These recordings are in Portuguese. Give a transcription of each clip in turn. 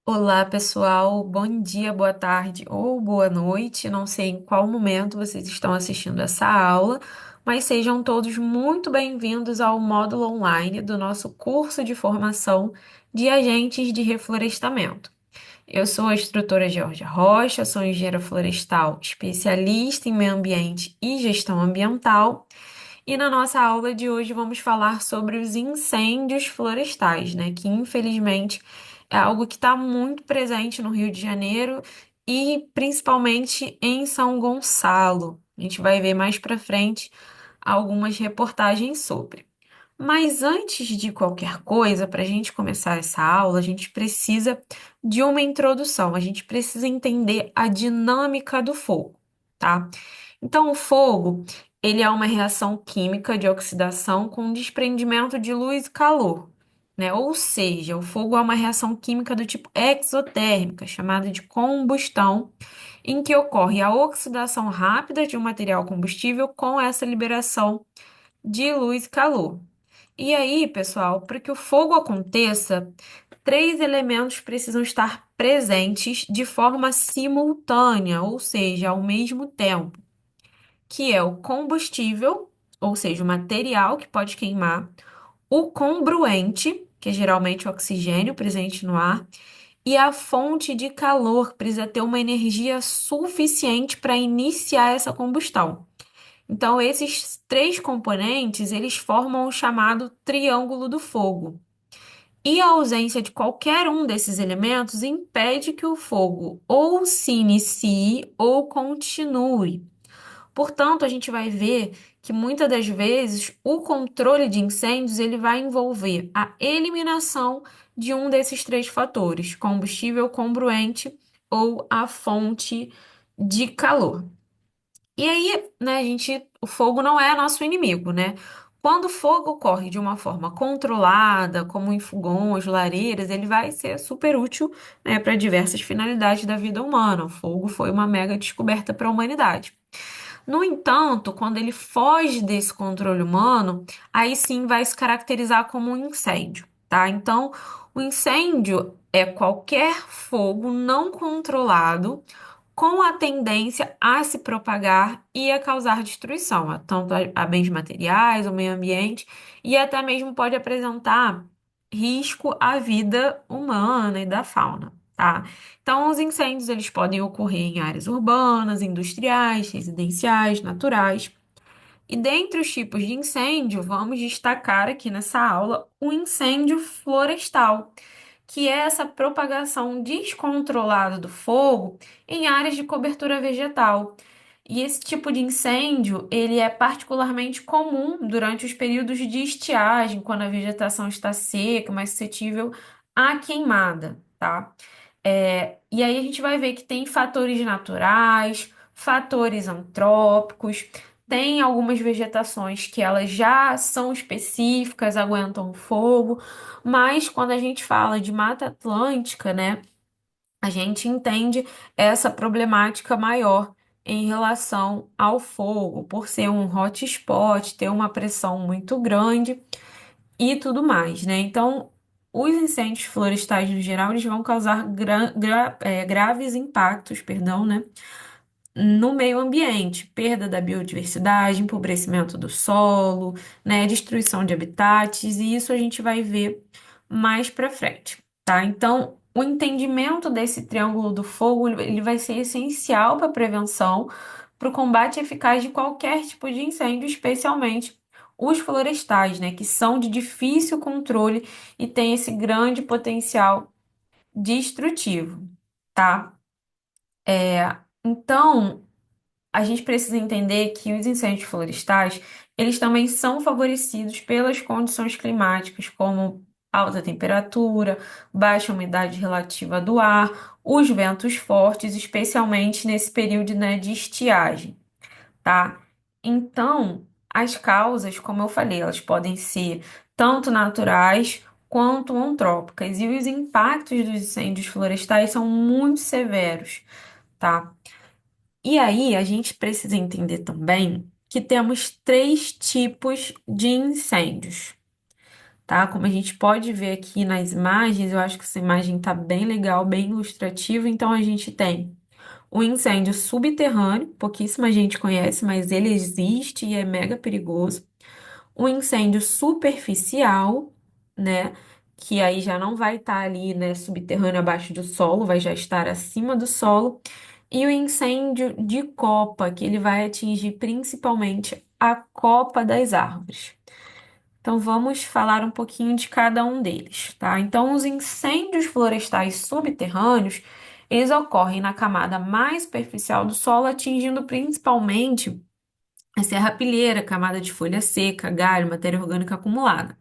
Olá, pessoal. Bom dia, boa tarde ou boa noite. Não sei em qual momento vocês estão assistindo essa aula, mas sejam todos muito bem-vindos ao módulo online do nosso curso de formação de agentes de reflorestamento. Eu sou a instrutora Georgia Rocha, sou engenheira florestal, especialista em meio ambiente e gestão ambiental. E na nossa aula de hoje vamos falar sobre os incêndios florestais, né? Que infelizmente é algo que está muito presente no Rio de Janeiro e principalmente em São Gonçalo. A gente vai ver mais para frente algumas reportagens sobre. Mas antes de qualquer coisa, para a gente começar essa aula, a gente precisa de uma introdução, a gente precisa entender a dinâmica do fogo, tá? Então, o fogo, ele é uma reação química de oxidação com desprendimento de luz e calor, né? Ou seja, o fogo é uma reação química do tipo exotérmica, chamada de combustão, em que ocorre a oxidação rápida de um material combustível com essa liberação de luz e calor. E aí, pessoal, para que o fogo aconteça, três elementos precisam estar presentes de forma simultânea, ou seja, ao mesmo tempo, que é o combustível, ou seja, o material que pode queimar, o congruente, que é geralmente o oxigênio presente no ar, e a fonte de calor precisa ter uma energia suficiente para iniciar essa combustão. Então, esses três componentes, eles formam o chamado triângulo do fogo. E a ausência de qualquer um desses elementos impede que o fogo ou se inicie ou continue. Portanto, a gente vai ver que muitas das vezes o controle de incêndios ele vai envolver a eliminação de um desses três fatores, combustível congruente ou a fonte de calor. E aí, né, o fogo não é nosso inimigo, né? Quando o fogo ocorre de uma forma controlada, como em fogões, lareiras, ele vai ser super útil, né, para diversas finalidades da vida humana. O fogo foi uma mega descoberta para a humanidade. No entanto, quando ele foge desse controle humano, aí sim vai se caracterizar como um incêndio, tá? Então, o incêndio é qualquer fogo não controlado com a tendência a se propagar e a causar destruição, tanto a bens materiais, ao meio ambiente, e até mesmo pode apresentar risco à vida humana e da fauna, tá? Então, os incêndios eles podem ocorrer em áreas urbanas, industriais, residenciais, naturais. E dentre os tipos de incêndio, vamos destacar aqui nessa aula o incêndio florestal, que é essa propagação descontrolada do fogo em áreas de cobertura vegetal. E esse tipo de incêndio, ele é particularmente comum durante os períodos de estiagem, quando a vegetação está seca, mais suscetível à queimada, tá? E aí a gente vai ver que tem fatores naturais, fatores antrópicos, tem algumas vegetações que elas já são específicas, aguentam fogo, mas quando a gente fala de Mata Atlântica, né, a gente entende essa problemática maior em relação ao fogo, por ser um hotspot, ter uma pressão muito grande e tudo mais, né? Então, os incêndios florestais no geral, eles vão causar graves impactos, perdão, né? No meio ambiente, perda da biodiversidade, empobrecimento do solo, né, destruição de habitats, e isso a gente vai ver mais para frente, tá? Então, o entendimento desse triângulo do fogo, ele vai ser essencial para a prevenção, para o combate eficaz de qualquer tipo de incêndio, especialmente os florestais, né, que são de difícil controle e têm esse grande potencial destrutivo, tá? Então, a gente precisa entender que os incêndios florestais, eles também são favorecidos pelas condições climáticas, como alta temperatura, baixa umidade relativa do ar, os ventos fortes, especialmente nesse período, né, de estiagem, tá? Então, as causas, como eu falei, elas podem ser tanto naturais quanto antrópicas, e os impactos dos incêndios florestais são muito severos, tá? E aí, a gente precisa entender também que temos três tipos de incêndios. tá? Como a gente pode ver aqui nas imagens, eu acho que essa imagem tá bem legal, bem ilustrativa. Então, a gente tem o incêndio subterrâneo, pouquíssima gente conhece, mas ele existe e é mega perigoso. O incêndio superficial, né? Que aí já não vai estar ali, né, subterrâneo abaixo do solo, vai já estar acima do solo. E o incêndio de copa, que ele vai atingir principalmente a copa das árvores. Então, vamos falar um pouquinho de cada um deles, tá? Então, os incêndios florestais subterrâneos, eles ocorrem na camada mais superficial do solo, atingindo principalmente a serrapilheira, camada de folha seca, galho, matéria orgânica acumulada.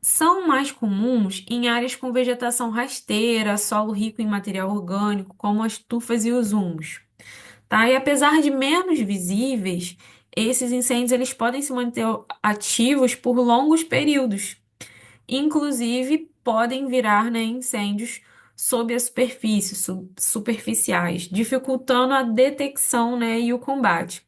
São mais comuns em áreas com vegetação rasteira, solo rico em material orgânico, como as tufas e os humus, tá? E apesar de menos visíveis, esses incêndios eles podem se manter ativos por longos períodos. Inclusive, podem virar, né, incêndios sob a superfície, superficiais, dificultando a detecção, né, e o combate.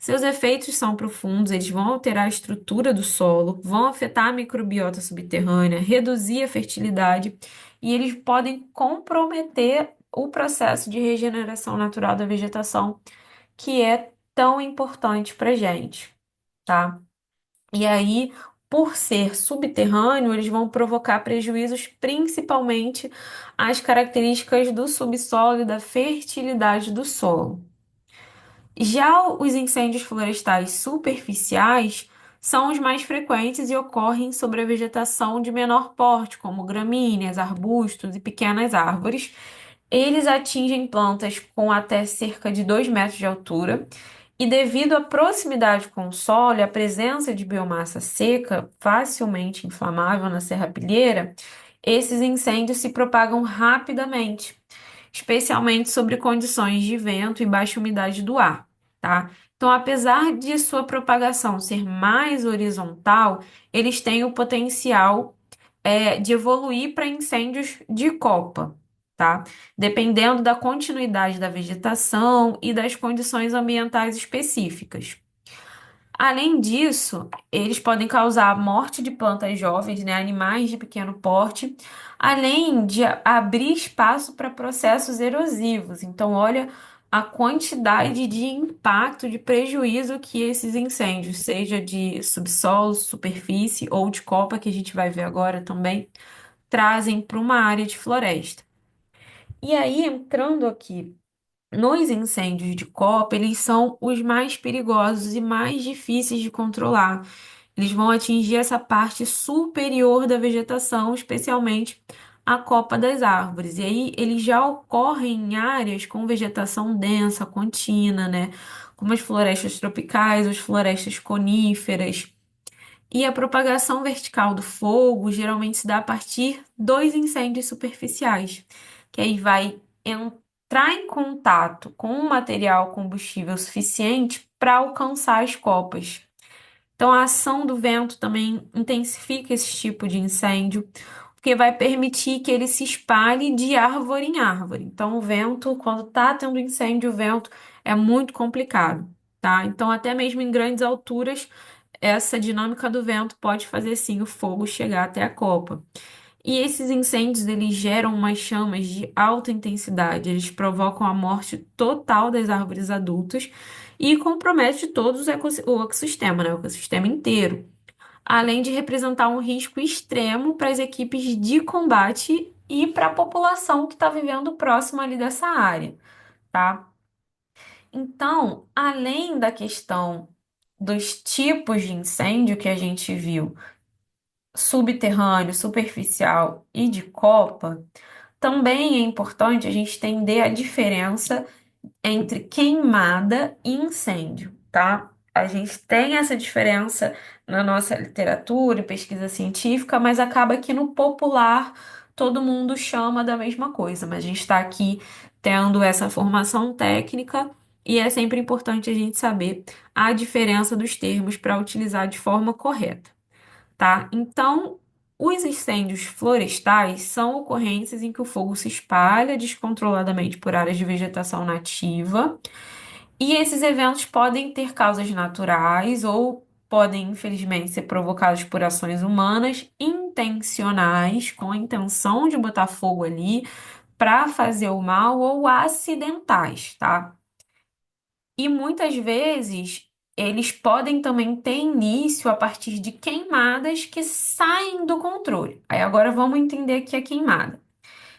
Seus efeitos são profundos, eles vão alterar a estrutura do solo, vão afetar a microbiota subterrânea, reduzir a fertilidade e eles podem comprometer o processo de regeneração natural da vegetação, que é tão importante para a gente, tá? E aí, por ser subterrâneo, eles vão provocar prejuízos principalmente às características do subsolo e da fertilidade do solo. Já os incêndios florestais superficiais são os mais frequentes e ocorrem sobre a vegetação de menor porte, como gramíneas, arbustos e pequenas árvores. Eles atingem plantas com até cerca de 2 metros de altura, e devido à proximidade com o solo e à presença de biomassa seca, facilmente inflamável na serrapilheira, esses incêndios se propagam rapidamente, especialmente sobre condições de vento e baixa umidade do ar, tá? Então, apesar de sua propagação ser mais horizontal, eles têm o potencial de evoluir para incêndios de copa, tá? Dependendo da continuidade da vegetação e das condições ambientais específicas. Além disso, eles podem causar a morte de plantas jovens, né, animais de pequeno porte, além de abrir espaço para processos erosivos. Então, olha a quantidade de impacto, de prejuízo que esses incêndios, seja de subsolo, superfície ou de copa, que a gente vai ver agora também, trazem para uma área de floresta. E aí, entrando aqui nos incêndios de copa, eles são os mais perigosos e mais difíceis de controlar. Eles vão atingir essa parte superior da vegetação, especialmente a copa das árvores. E aí, eles já ocorrem em áreas com vegetação densa, contínua, né? Como as florestas tropicais, as florestas coníferas. E a propagação vertical do fogo geralmente se dá a partir dos incêndios superficiais, que aí vai entrar em contato com um material combustível suficiente para alcançar as copas. Então, a ação do vento também intensifica esse tipo de incêndio, porque vai permitir que ele se espalhe de árvore em árvore. Então, o vento, quando está tendo incêndio, o vento é muito complicado, tá? Então, até mesmo em grandes alturas, essa dinâmica do vento pode fazer sim o fogo chegar até a copa. E esses incêndios, eles geram umas chamas de alta intensidade, eles provocam a morte total das árvores adultas e comprometem todo o ecossistema, né? O ecossistema inteiro, além de representar um risco extremo para as equipes de combate e para a população que está vivendo próximo ali dessa área, tá? Então, além da questão dos tipos de incêndio que a gente viu, subterrâneo, superficial e de copa, também é importante a gente entender a diferença entre queimada e incêndio, tá? A gente tem essa diferença na nossa literatura e pesquisa científica, mas acaba que no popular todo mundo chama da mesma coisa, mas a gente está aqui tendo essa formação técnica e é sempre importante a gente saber a diferença dos termos para utilizar de forma correta, tá? Então, os incêndios florestais são ocorrências em que o fogo se espalha descontroladamente por áreas de vegetação nativa, e esses eventos podem ter causas naturais ou podem, infelizmente, ser provocados por ações humanas intencionais, com a intenção de botar fogo ali para fazer o mal ou acidentais, tá? E muitas vezes eles podem também ter início a partir de queimadas que saem do controle. Aí agora vamos entender o que é queimada.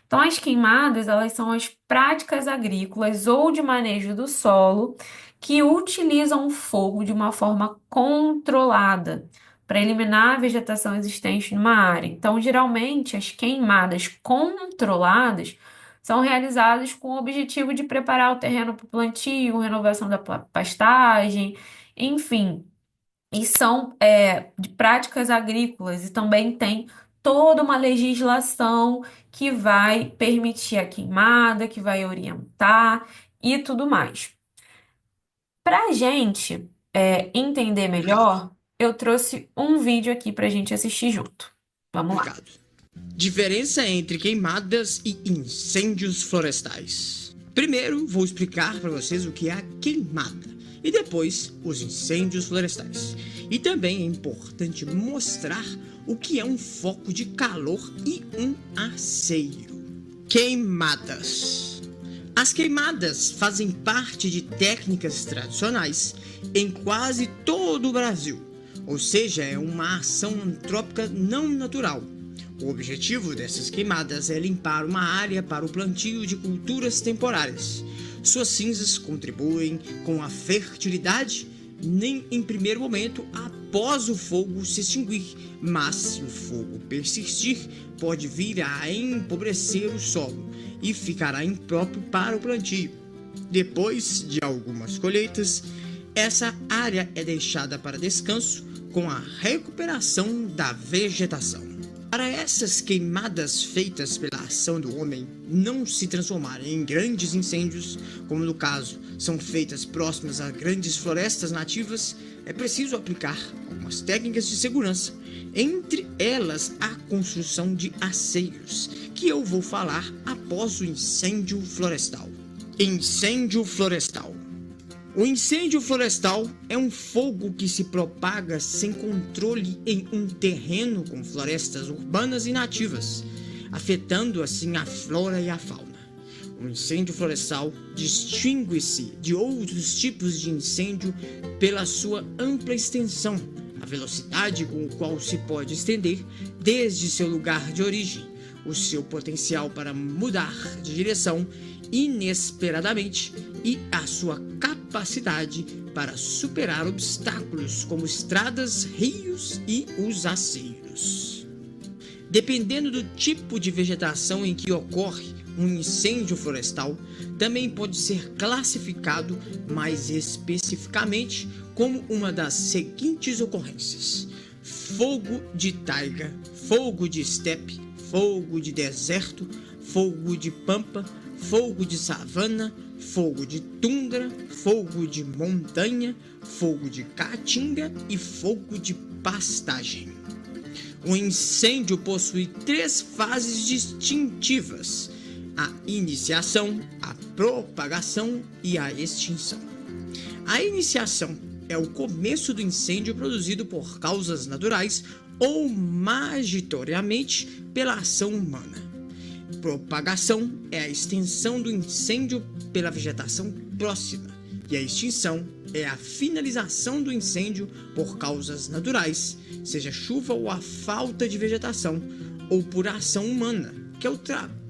Então, as queimadas, elas são as práticas agrícolas ou de manejo do solo que utilizam o fogo de uma forma controlada para eliminar a vegetação existente numa área. Então, geralmente, as queimadas controladas são realizadas com o objetivo de preparar o terreno para o plantio, renovação da pastagem, enfim, e são de práticas agrícolas e também tem toda uma legislação que vai permitir a queimada, que vai orientar e tudo mais. Para a gente entender melhor, eu trouxe um vídeo aqui para a gente assistir junto. Vamos lá. Diferença entre queimadas e incêndios florestais. Primeiro, vou explicar para vocês o que é a queimada e depois os incêndios florestais. E também é importante mostrar o que é um foco de calor e um aceiro. Queimadas. As queimadas fazem parte de técnicas tradicionais em quase todo o Brasil, ou seja, é uma ação antrópica não natural. O objetivo dessas queimadas é limpar uma área para o plantio de culturas temporárias. Suas cinzas contribuem com a fertilidade, nem em primeiro momento após o fogo se extinguir, mas se o fogo persistir, pode vir a empobrecer o solo e ficará impróprio para o plantio. Depois de algumas colheitas, essa área é deixada para descanso com a recuperação da vegetação. Para essas queimadas feitas pela ação do homem não se transformarem em grandes incêndios, como no caso são feitas próximas a grandes florestas nativas, é preciso aplicar algumas técnicas de segurança, entre elas a construção de aceiros, que eu vou falar após o incêndio florestal. Incêndio florestal. O incêndio florestal é um fogo que se propaga sem controle em um terreno com florestas urbanas e nativas, afetando assim a flora e a fauna. O incêndio florestal distingue-se de outros tipos de incêndio pela sua ampla extensão, a velocidade com a qual se pode estender desde seu lugar de origem, o seu potencial para mudar de direção inesperadamente e a sua capacidade para superar obstáculos como estradas, rios e os aceiros. Dependendo do tipo de vegetação em que ocorre um incêndio florestal, também pode ser classificado mais especificamente como uma das seguintes ocorrências: fogo de taiga, fogo de estepe, fogo de deserto, fogo de pampa, fogo de savana, fogo de tundra, fogo de montanha, fogo de caatinga e fogo de pastagem. O incêndio possui 3 fases distintivas: a iniciação, a propagação e a extinção. A iniciação é o começo do incêndio produzido por causas naturais ou magitoriamente pela ação humana. Propagação é a extensão do incêndio pela vegetação próxima, e a extinção é a finalização do incêndio por causas naturais, seja chuva ou a falta de vegetação, ou por ação humana, que é o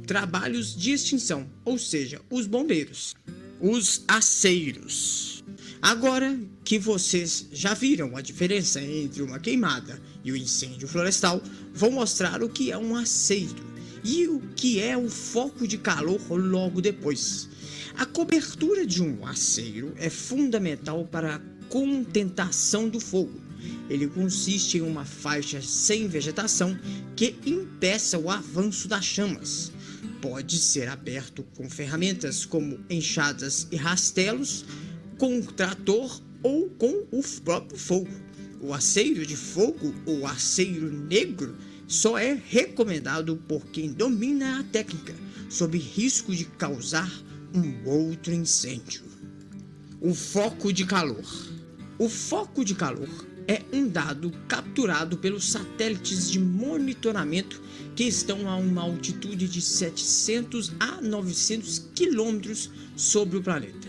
trabalhos de extinção, ou seja, os bombeiros. Os aceiros. Agora que vocês já viram a diferença entre uma queimada e o incêndio florestal, vou mostrar o que é um aceiro e o que é o foco de calor logo depois. A cobertura de um aceiro é fundamental para a contentação do fogo. Ele consiste em uma faixa sem vegetação que impeça o avanço das chamas. Pode ser aberto com ferramentas como enxadas e rastelos, com um trator ou com o próprio fogo. O aceiro de fogo ou aceiro negro só é recomendado por quem domina a técnica, sob risco de causar um outro incêndio. O foco de calor. O foco de calor é um dado capturado pelos satélites de monitoramento que estão a uma altitude de 700 a 900 quilômetros sobre o planeta.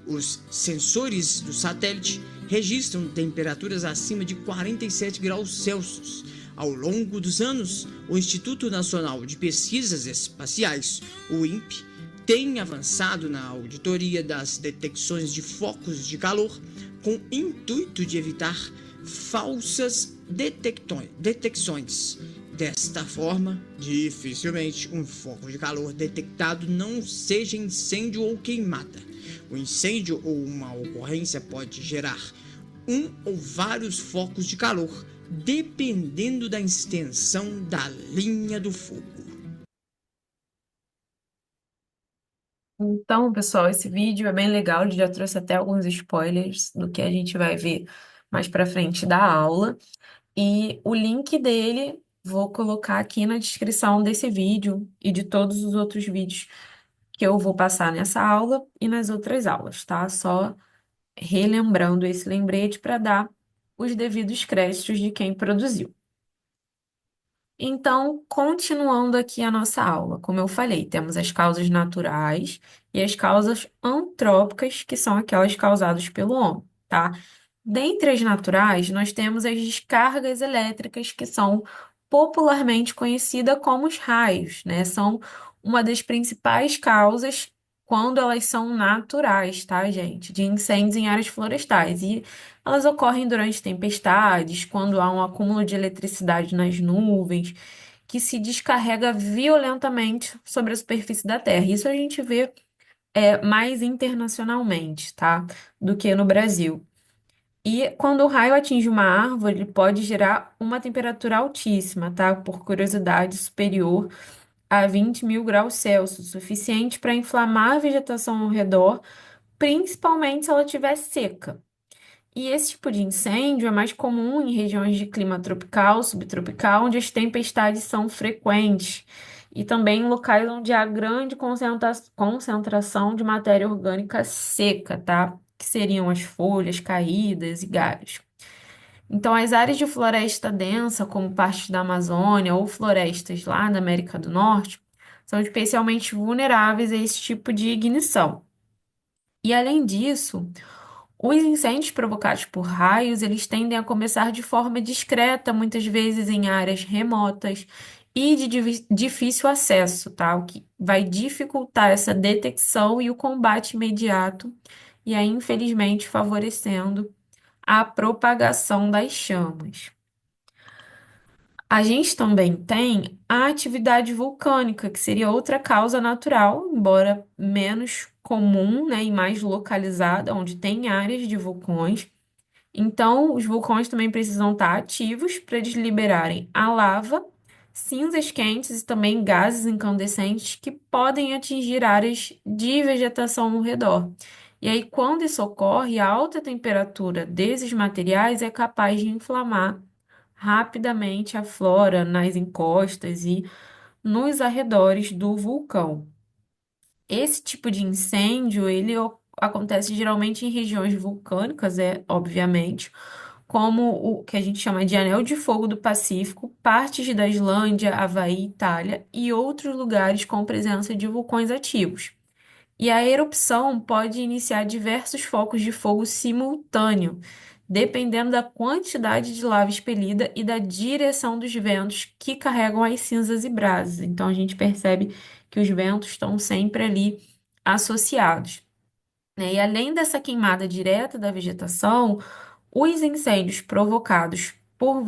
Os sensores do satélite registram temperaturas acima de 47 graus Celsius. Ao longo dos anos, o Instituto Nacional de Pesquisas Espaciais, o INPE, tem avançado na auditoria das detecções de focos de calor com o intuito de evitar falsas detecções. Desta forma, dificilmente um foco de calor detectado não seja incêndio ou queimada. O incêndio ou uma ocorrência pode gerar um ou vários focos de calor, dependendo da extensão da linha do fogo. Então, pessoal, esse vídeo é bem legal, ele já trouxe até alguns spoilers do que a gente vai ver mais pra frente da aula. E o link dele vou colocar aqui na descrição desse vídeo e de todos os outros vídeos que eu vou passar nessa aula e nas outras aulas, tá? Só relembrando esse lembrete para dar os devidos créditos de quem produziu. Então, continuando aqui a nossa aula, como eu falei, temos as causas naturais e as causas antrópicas, que são aquelas causadas pelo homem, tá? Dentre as naturais, nós temos as descargas elétricas, que são popularmente conhecidas como os raios, né? São uma das principais causas quando elas são naturais, tá, gente? De incêndios em áreas florestais. E elas ocorrem durante tempestades, quando há um acúmulo de eletricidade nas nuvens, que se descarrega violentamente sobre a superfície da Terra. Isso a gente vê mais internacionalmente, tá? Do que no Brasil. E quando o raio atinge uma árvore, ele pode gerar uma temperatura altíssima, tá? Por curiosidade, superior a 20 mil graus Celsius, suficiente para inflamar a vegetação ao redor, principalmente se ela estiver seca. E esse tipo de incêndio é mais comum em regiões de clima tropical, subtropical, onde as tempestades são frequentes, e também em locais onde há grande concentração de matéria orgânica seca, tá? Que seriam as folhas caídas e galhos. Então, as áreas de floresta densa, como partes da Amazônia ou florestas lá na América do Norte, são especialmente vulneráveis a esse tipo de ignição. E além disso, os incêndios provocados por raios, eles tendem a começar de forma discreta, muitas vezes em áreas remotas e de difícil acesso, tá? O que vai dificultar essa detecção e o combate imediato, e aí, infelizmente, favorecendo a propagação das chamas. A gente também tem a atividade vulcânica, que seria outra causa natural, embora menos comum, né, e mais localizada, onde tem áreas de vulcões. Então, os vulcões também precisam estar ativos para eles liberarem a lava, cinzas quentes e também gases incandescentes que podem atingir áreas de vegetação ao redor. E aí, quando isso ocorre, a alta temperatura desses materiais é capaz de inflamar rapidamente a flora nas encostas e nos arredores do vulcão. Esse tipo de incêndio, acontece geralmente em regiões vulcânicas, obviamente, como o que a gente chama de Anel de Fogo do Pacífico, partes da Islândia, Havaí, Itália e outros lugares com presença de vulcões ativos. E a erupção pode iniciar diversos focos de fogo simultâneo, dependendo da quantidade de lava expelida e da direção dos ventos que carregam as cinzas e brasas. Então a gente percebe que os ventos estão sempre ali associados, né? E além dessa queimada direta da vegetação, os incêndios provocados por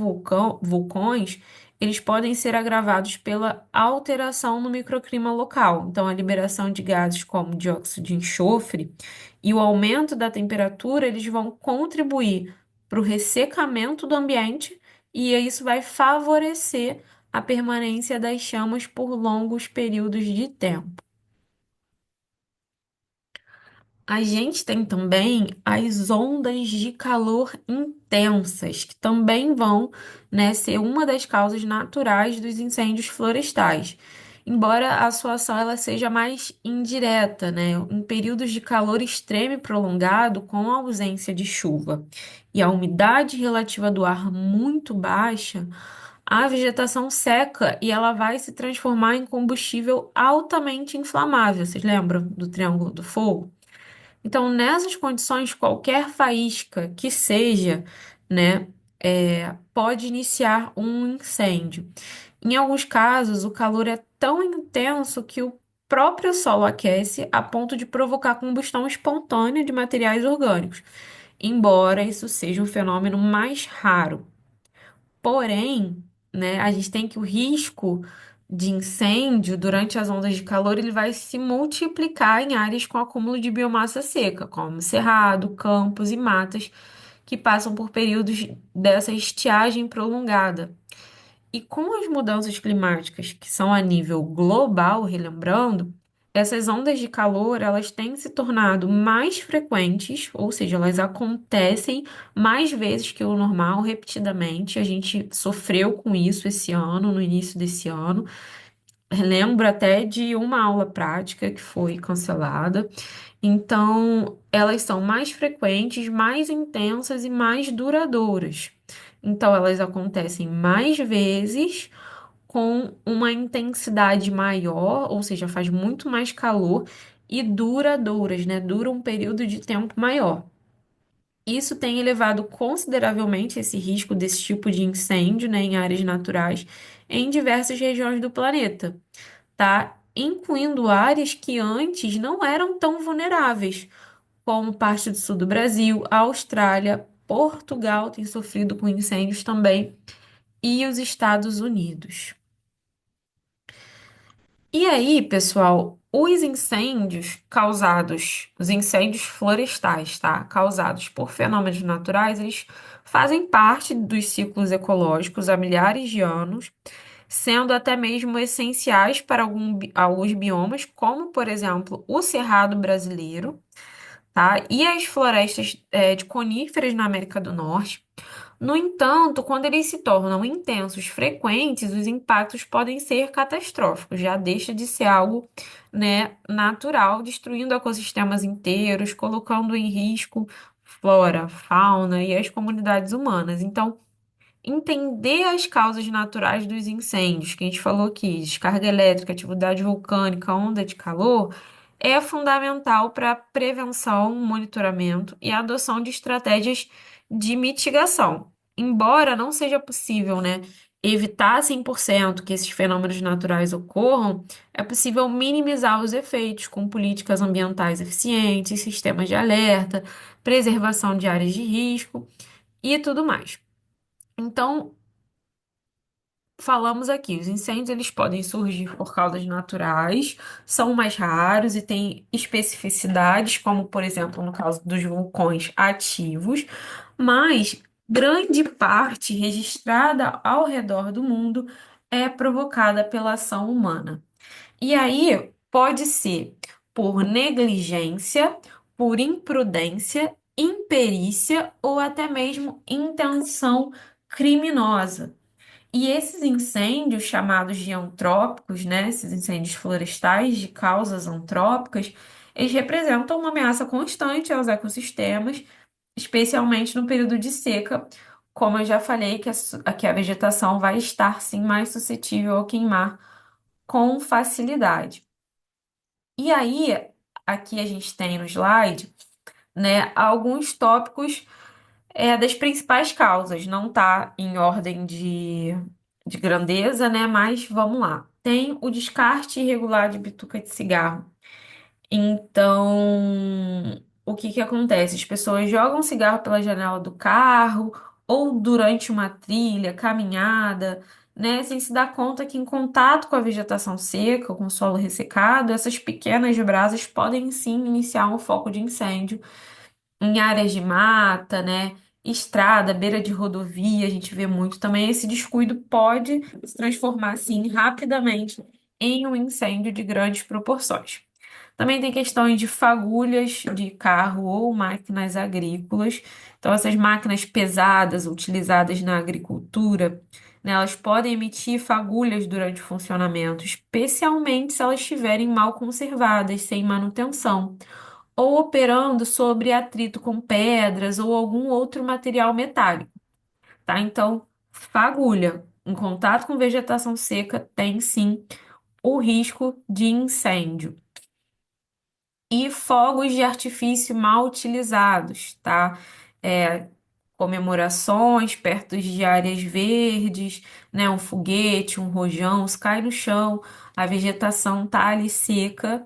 vulcões, eles podem ser agravados pela alteração no microclima local. Então, a liberação de gases como dióxido de enxofre e o aumento da temperatura, eles vão contribuir para o ressecamento do ambiente e isso vai favorecer a permanência das chamas por longos períodos de tempo. A gente tem também as ondas de calor intensas, que também vão, né, ser uma das causas naturais dos incêndios florestais. embora a sua ação ela seja mais indireta, né? Em períodos de calor extremo e prolongado, com a ausência de chuva e a umidade relativa do ar muito baixa, a vegetação seca e ela vai se transformar em combustível altamente inflamável. Vocês lembram do Triângulo do Fogo? Então, nessas condições, qualquer faísca que seja, né, pode iniciar um incêndio. Em alguns casos, o calor é tão intenso que o próprio solo aquece a ponto de provocar combustão espontânea de materiais orgânicos, embora isso seja um fenômeno mais raro. Porém, né, a gente tem que o risco de incêndio durante as ondas de calor ele vai se multiplicar em áreas com acúmulo de biomassa seca, como cerrado, campos e matas que passam por períodos dessa estiagem prolongada. E com as mudanças climáticas que são a nível global, relembrando, essas ondas de calor, elas têm se tornado mais frequentes, ou seja, elas acontecem mais vezes que o normal, repetidamente. A gente sofreu com isso esse ano, no início desse ano. Lembro até de uma aula prática que foi cancelada. Então, elas são mais frequentes, mais intensas e mais duradouras. Então, elas acontecem mais vezes com uma intensidade maior, ou seja, faz muito mais calor e duradouras, né? Dura um período de tempo maior. Isso tem elevado consideravelmente esse risco desse tipo de incêndio, né, em áreas naturais em diversas regiões do planeta, tá? Incluindo áreas que antes não eram tão vulneráveis, como parte do sul do Brasil, a Austrália, Portugal tem sofrido com incêndios também, e os Estados Unidos. E aí, pessoal, os incêndios florestais, tá? Causados por fenômenos naturais, eles fazem parte dos ciclos ecológicos há milhares de anos, sendo até mesmo essenciais para alguns biomas, como, por exemplo, o Cerrado brasileiro, tá? E as florestas, de coníferas na América do Norte. No entanto, quando eles se tornam intensos, frequentes, os impactos podem ser catastróficos, já deixa de ser algo, né, natural, destruindo ecossistemas inteiros, colocando em risco flora, fauna e as comunidades humanas. Então, entender as causas naturais dos incêndios, que a gente falou aqui, descarga elétrica, atividade vulcânica, onda de calor, é fundamental para a prevenção, monitoramento e adoção de estratégias de mitigação. Embora não seja possível, né, evitar 100% que esses fenômenos naturais ocorram, é possível minimizar os efeitos com políticas ambientais eficientes, sistemas de alerta, preservação de áreas de risco e tudo mais. Então, falamos aqui, os incêndios eles podem surgir por causas naturais, são mais raros e têm especificidades, como por exemplo no caso dos vulcões ativos, mas grande parte registrada ao redor do mundo é provocada pela ação humana. E aí pode ser por negligência, por imprudência, imperícia ou até mesmo intenção criminosa. E esses incêndios chamados de antrópicos, né, esses incêndios florestais de causas antrópicas, eles representam uma ameaça constante aos ecossistemas, especialmente no período de seca, como eu já falei, que a vegetação vai estar sim mais suscetível a queimar com facilidade. E aí, aqui a gente tem no slide, né, alguns tópicos das principais causas. Não está em ordem de grandeza, né? Mas vamos lá. Tem o descarte irregular de bituca de cigarro. Então, o que que acontece? As pessoas jogam cigarro pela janela do carro ou durante uma trilha, caminhada, né? Sem se dar conta que em contato com a vegetação seca, com o solo ressecado, essas pequenas brasas podem sim iniciar um foco de incêndio em áreas de mata, né? Estrada, beira de rodovia, a gente vê muito também. Esse descuido pode se transformar, assim, rapidamente em um incêndio de grandes proporções. Também tem questões de fagulhas de carro ou máquinas agrícolas. Então, essas máquinas pesadas utilizadas na agricultura, né? Elas podem emitir fagulhas durante o funcionamento, especialmente se elas estiverem mal conservadas, sem manutenção, ou operando sobre atrito com pedras ou algum outro material metálico, tá? Então, fagulha em contato com vegetação seca tem sim o risco de incêndio. E fogos de artifício mal utilizados, tá? É, comemorações perto de áreas verdes, né? Um foguete, um rojão, se cai no chão, a vegetação tá ali seca.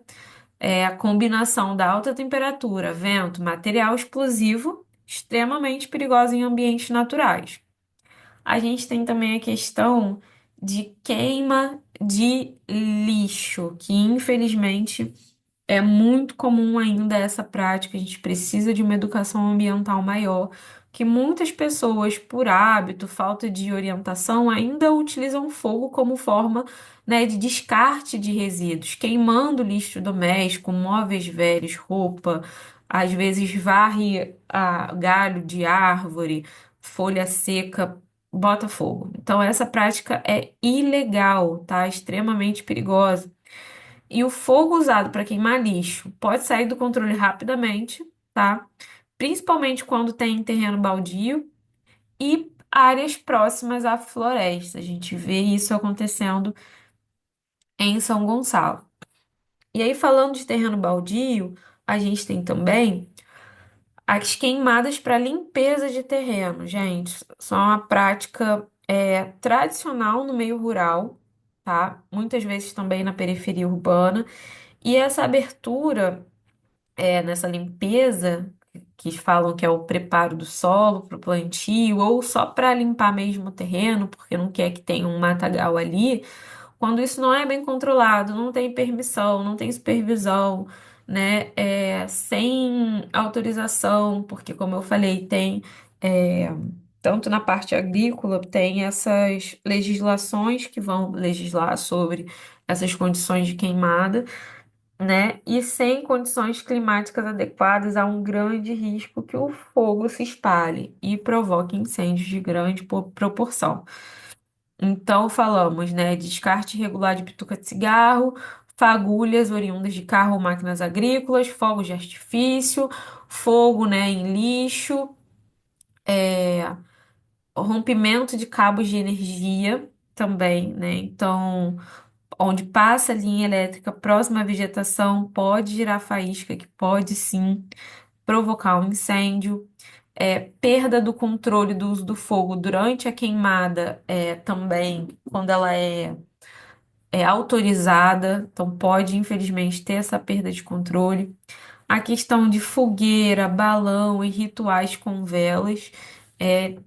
A combinação da alta temperatura, vento, material explosivo, extremamente perigosa em ambientes naturais. A gente tem também a questão de queima de lixo, que infelizmente é muito comum ainda essa prática. A gente precisa de uma educação ambiental maior, que muitas pessoas, por hábito, falta de orientação, ainda utilizam fogo como forma, né, de descarte de resíduos, queimando lixo doméstico, móveis velhos, roupa, às vezes varre galho de árvore, folha seca, bota fogo. Então, essa prática é ilegal, tá? Extremamente perigosa. E o fogo usado para queimar lixo pode sair do controle rapidamente, tá? Principalmente quando tem terreno baldio e áreas próximas à floresta. A gente vê isso acontecendo em São Gonçalo. E aí, falando de terreno baldio, a gente tem também as queimadas para limpeza de terreno, gente. São uma prática tradicional no meio rural, tá? Muitas vezes também na periferia urbana. E essa abertura nessa limpeza, que falam que é o preparo do solo para o plantio, ou só para limpar mesmo o terreno, porque não quer que tenha um matagal ali, quando isso não é bem controlado, não tem permissão, não tem supervisão, né? Sem autorização, porque, como eu falei, tem. é, Tanto na parte agrícola, tem essas legislações que vão legislar sobre essas condições de queimada, né? E sem condições climáticas adequadas, há um grande risco que o fogo se espalhe e provoque incêndios de grande proporção. Então, falamos, né? Descarte irregular de bituca de cigarro, fagulhas oriundas de carro ou máquinas agrícolas, fogos de artifício, fogo, né, em lixo, rompimento de cabos de energia também, né? Então, onde passa a linha elétrica próxima à vegetação, pode gerar faísca, que pode sim provocar um incêndio. Perda do controle do uso do fogo durante a queimada, também, quando ela é autorizada, então pode, infelizmente, ter essa perda de controle. A questão de fogueira, balão e rituais com velas, é,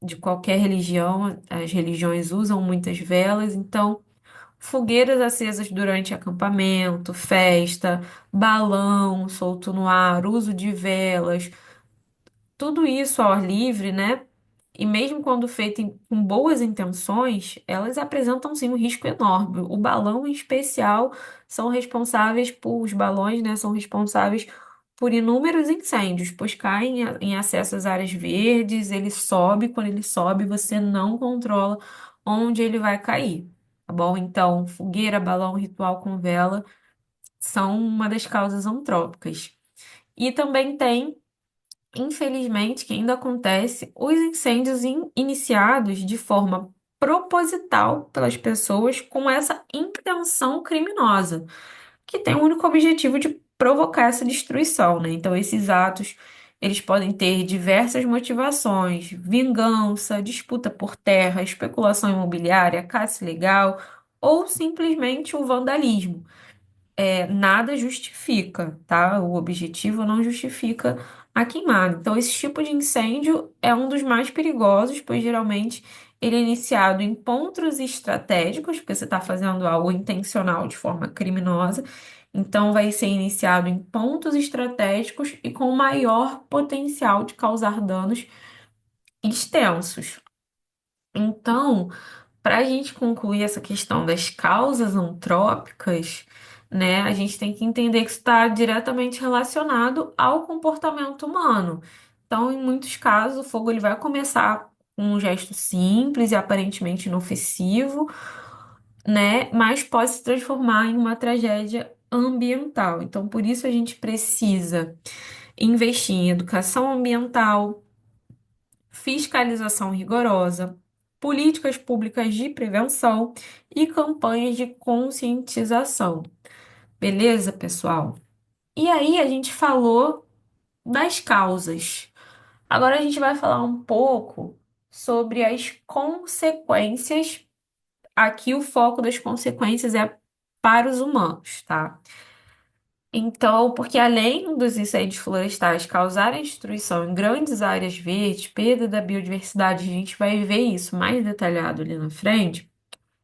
de qualquer religião, as religiões usam muitas velas, então fogueiras acesas durante acampamento, festa, balão solto no ar, uso de velas, tudo isso ao ar livre, né? E mesmo quando feito com boas intenções, elas apresentam sim um risco enorme. O balão, em especial, os balões, né, são responsáveis por inúmeros incêndios, pois caem em acesso às áreas verdes, ele sobe, quando ele sobe, você não controla onde ele vai cair, tá bom? Então, fogueira, balão, ritual com vela são uma das causas antrópicas. E também tem, infelizmente, que ainda acontece, os incêndios iniciados de forma proposital pelas pessoas com essa intenção criminosa, que tem o único objetivo de provocar essa destruição, né? Então, esses atos, eles podem ter diversas motivações: vingança, disputa por terra, especulação imobiliária, caça ilegal ou simplesmente o vandalismo. Nada justifica, tá? O objetivo não justifica a queimada. Então, esse tipo de incêndio é um dos mais perigosos, pois geralmente ele é iniciado em pontos estratégicos, porque você está fazendo algo intencional de forma criminosa. Então, vai ser iniciado em pontos estratégicos e com maior potencial de causar danos extensos. Então, para a gente concluir essa questão das causas antrópicas, né, a gente tem que entender que isso está diretamente relacionado ao comportamento humano. Então, em muitos casos, o fogo ele vai começar com um gesto simples e aparentemente inofensivo, né? Mas pode se transformar em uma tragédia ambiental. Então, por isso a gente precisa investir em educação ambiental, fiscalização rigorosa, políticas públicas de prevenção e campanhas de conscientização. Beleza, pessoal? E aí a gente falou das causas. Agora a gente vai falar um pouco sobre as consequências. Aqui o foco das consequências é para os humanos, tá? Então, porque além dos incêndios florestais causarem destruição em grandes áreas verdes, perda da biodiversidade, a gente vai ver isso mais detalhado ali na frente,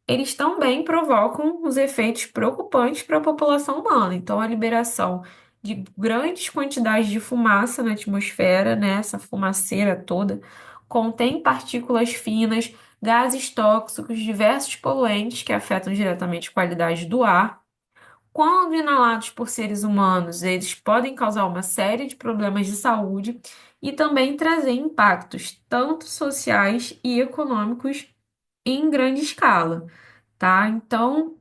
eles também provocam os efeitos preocupantes para a população humana. Então, a liberação de grandes quantidades de fumaça na atmosfera, né, essa fumaceira toda, contém partículas finas, gases tóxicos, diversos poluentes que afetam diretamente a qualidade do ar. Quando inalados por seres humanos, eles podem causar uma série de problemas de saúde e também trazer impactos tanto sociais e econômicos em grande escala, tá? Então,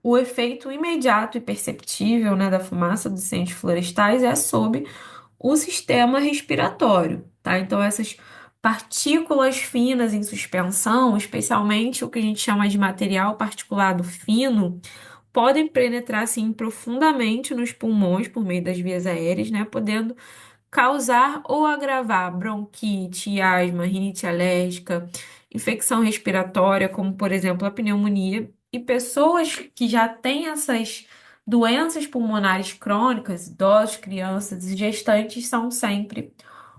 o efeito imediato e perceptível, né, da fumaça dos incêndios florestais é sobre o sistema respiratório, tá? Então, essas partículas finas em suspensão, especialmente o que a gente chama de material particulado fino, podem penetrar assim profundamente nos pulmões por meio das vias aéreas, né, podendo causar ou agravar bronquite, asma, rinite alérgica, infecção respiratória, como por exemplo a pneumonia, e pessoas que já têm essas doenças pulmonares crônicas, idosos, crianças e gestantes são sempre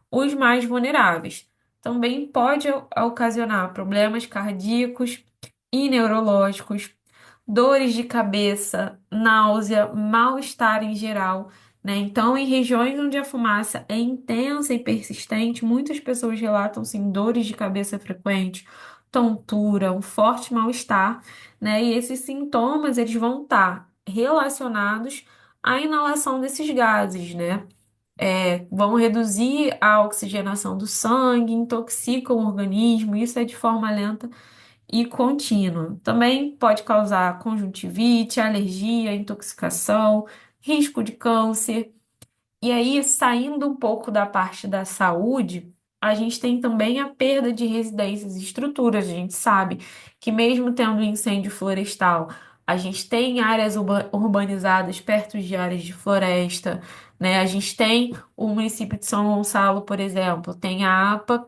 os mais vulneráveis. Também pode ocasionar problemas cardíacos e neurológicos, dores de cabeça, náusea, mal-estar em geral, né? Então, em regiões onde a fumaça é intensa e persistente, muitas pessoas relatam sim dores de cabeça frequentes, tontura, um forte mal-estar, né? E esses sintomas eles vão estar relacionados à inalação desses gases, né? Vão reduzir a oxigenação do sangue, intoxicam o organismo, isso é de forma lenta e contínua. Também pode causar conjuntivite, alergia, intoxicação, risco de câncer. E aí, saindo um pouco da parte da saúde, a gente tem também a perda de residências e estruturas. A gente sabe que mesmo tendo incêndio florestal, a gente tem áreas urbanizadas perto de áreas de floresta, né? A gente tem o município de São Gonçalo, por exemplo, tem a APA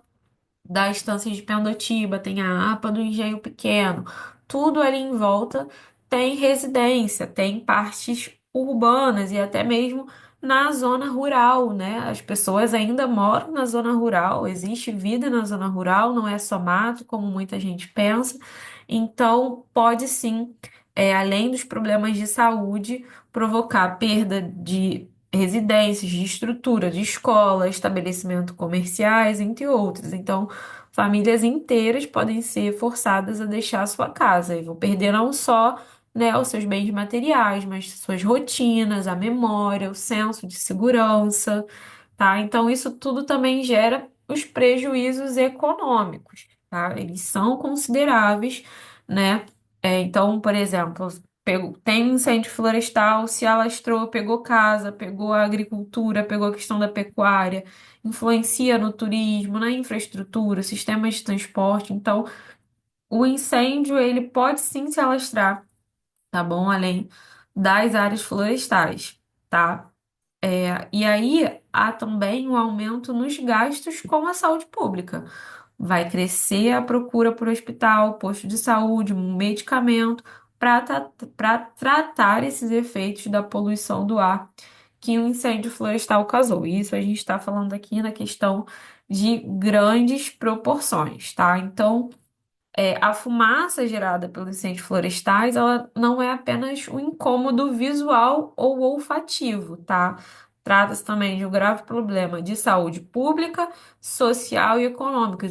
da Estância de Pendotiba, tem a APA do Engenho Pequeno, tudo ali em volta tem residência, tem partes urbanas e até mesmo na zona rural, né? As pessoas ainda moram na zona rural, existe vida na zona rural, não é só mato, como muita gente pensa. Então, pode sim, além dos problemas de saúde, provocar perda de residências, de estrutura, de escola, estabelecimento comerciais, entre outros. Então, famílias inteiras podem ser forçadas a deixar a sua casa e vão perder não só, né, os seus bens materiais, mas suas rotinas, a memória, o senso de segurança, tá? Então, isso tudo também gera os prejuízos econômicos, tá? Eles são consideráveis, né? Então, por exemplo, tem um incêndio florestal, se alastrou, pegou casa, pegou a agricultura, pegou a questão da pecuária, influencia no turismo, na infraestrutura, sistemas de transporte. Então, o incêndio, ele pode sim se alastrar, tá bom? Além das áreas florestais, tá? E aí há também um aumento nos gastos com a saúde pública. Vai crescer a procura por hospital, posto de saúde, um medicamento para tratar esses efeitos da poluição do ar que o incêndio florestal causou. Isso a gente está falando aqui na questão de grandes proporções, tá? Então, a fumaça gerada pelos incêndios florestais, ela não é apenas um incômodo visual ou olfativo, tá? Trata-se também de um grave problema de saúde pública, social e econômica.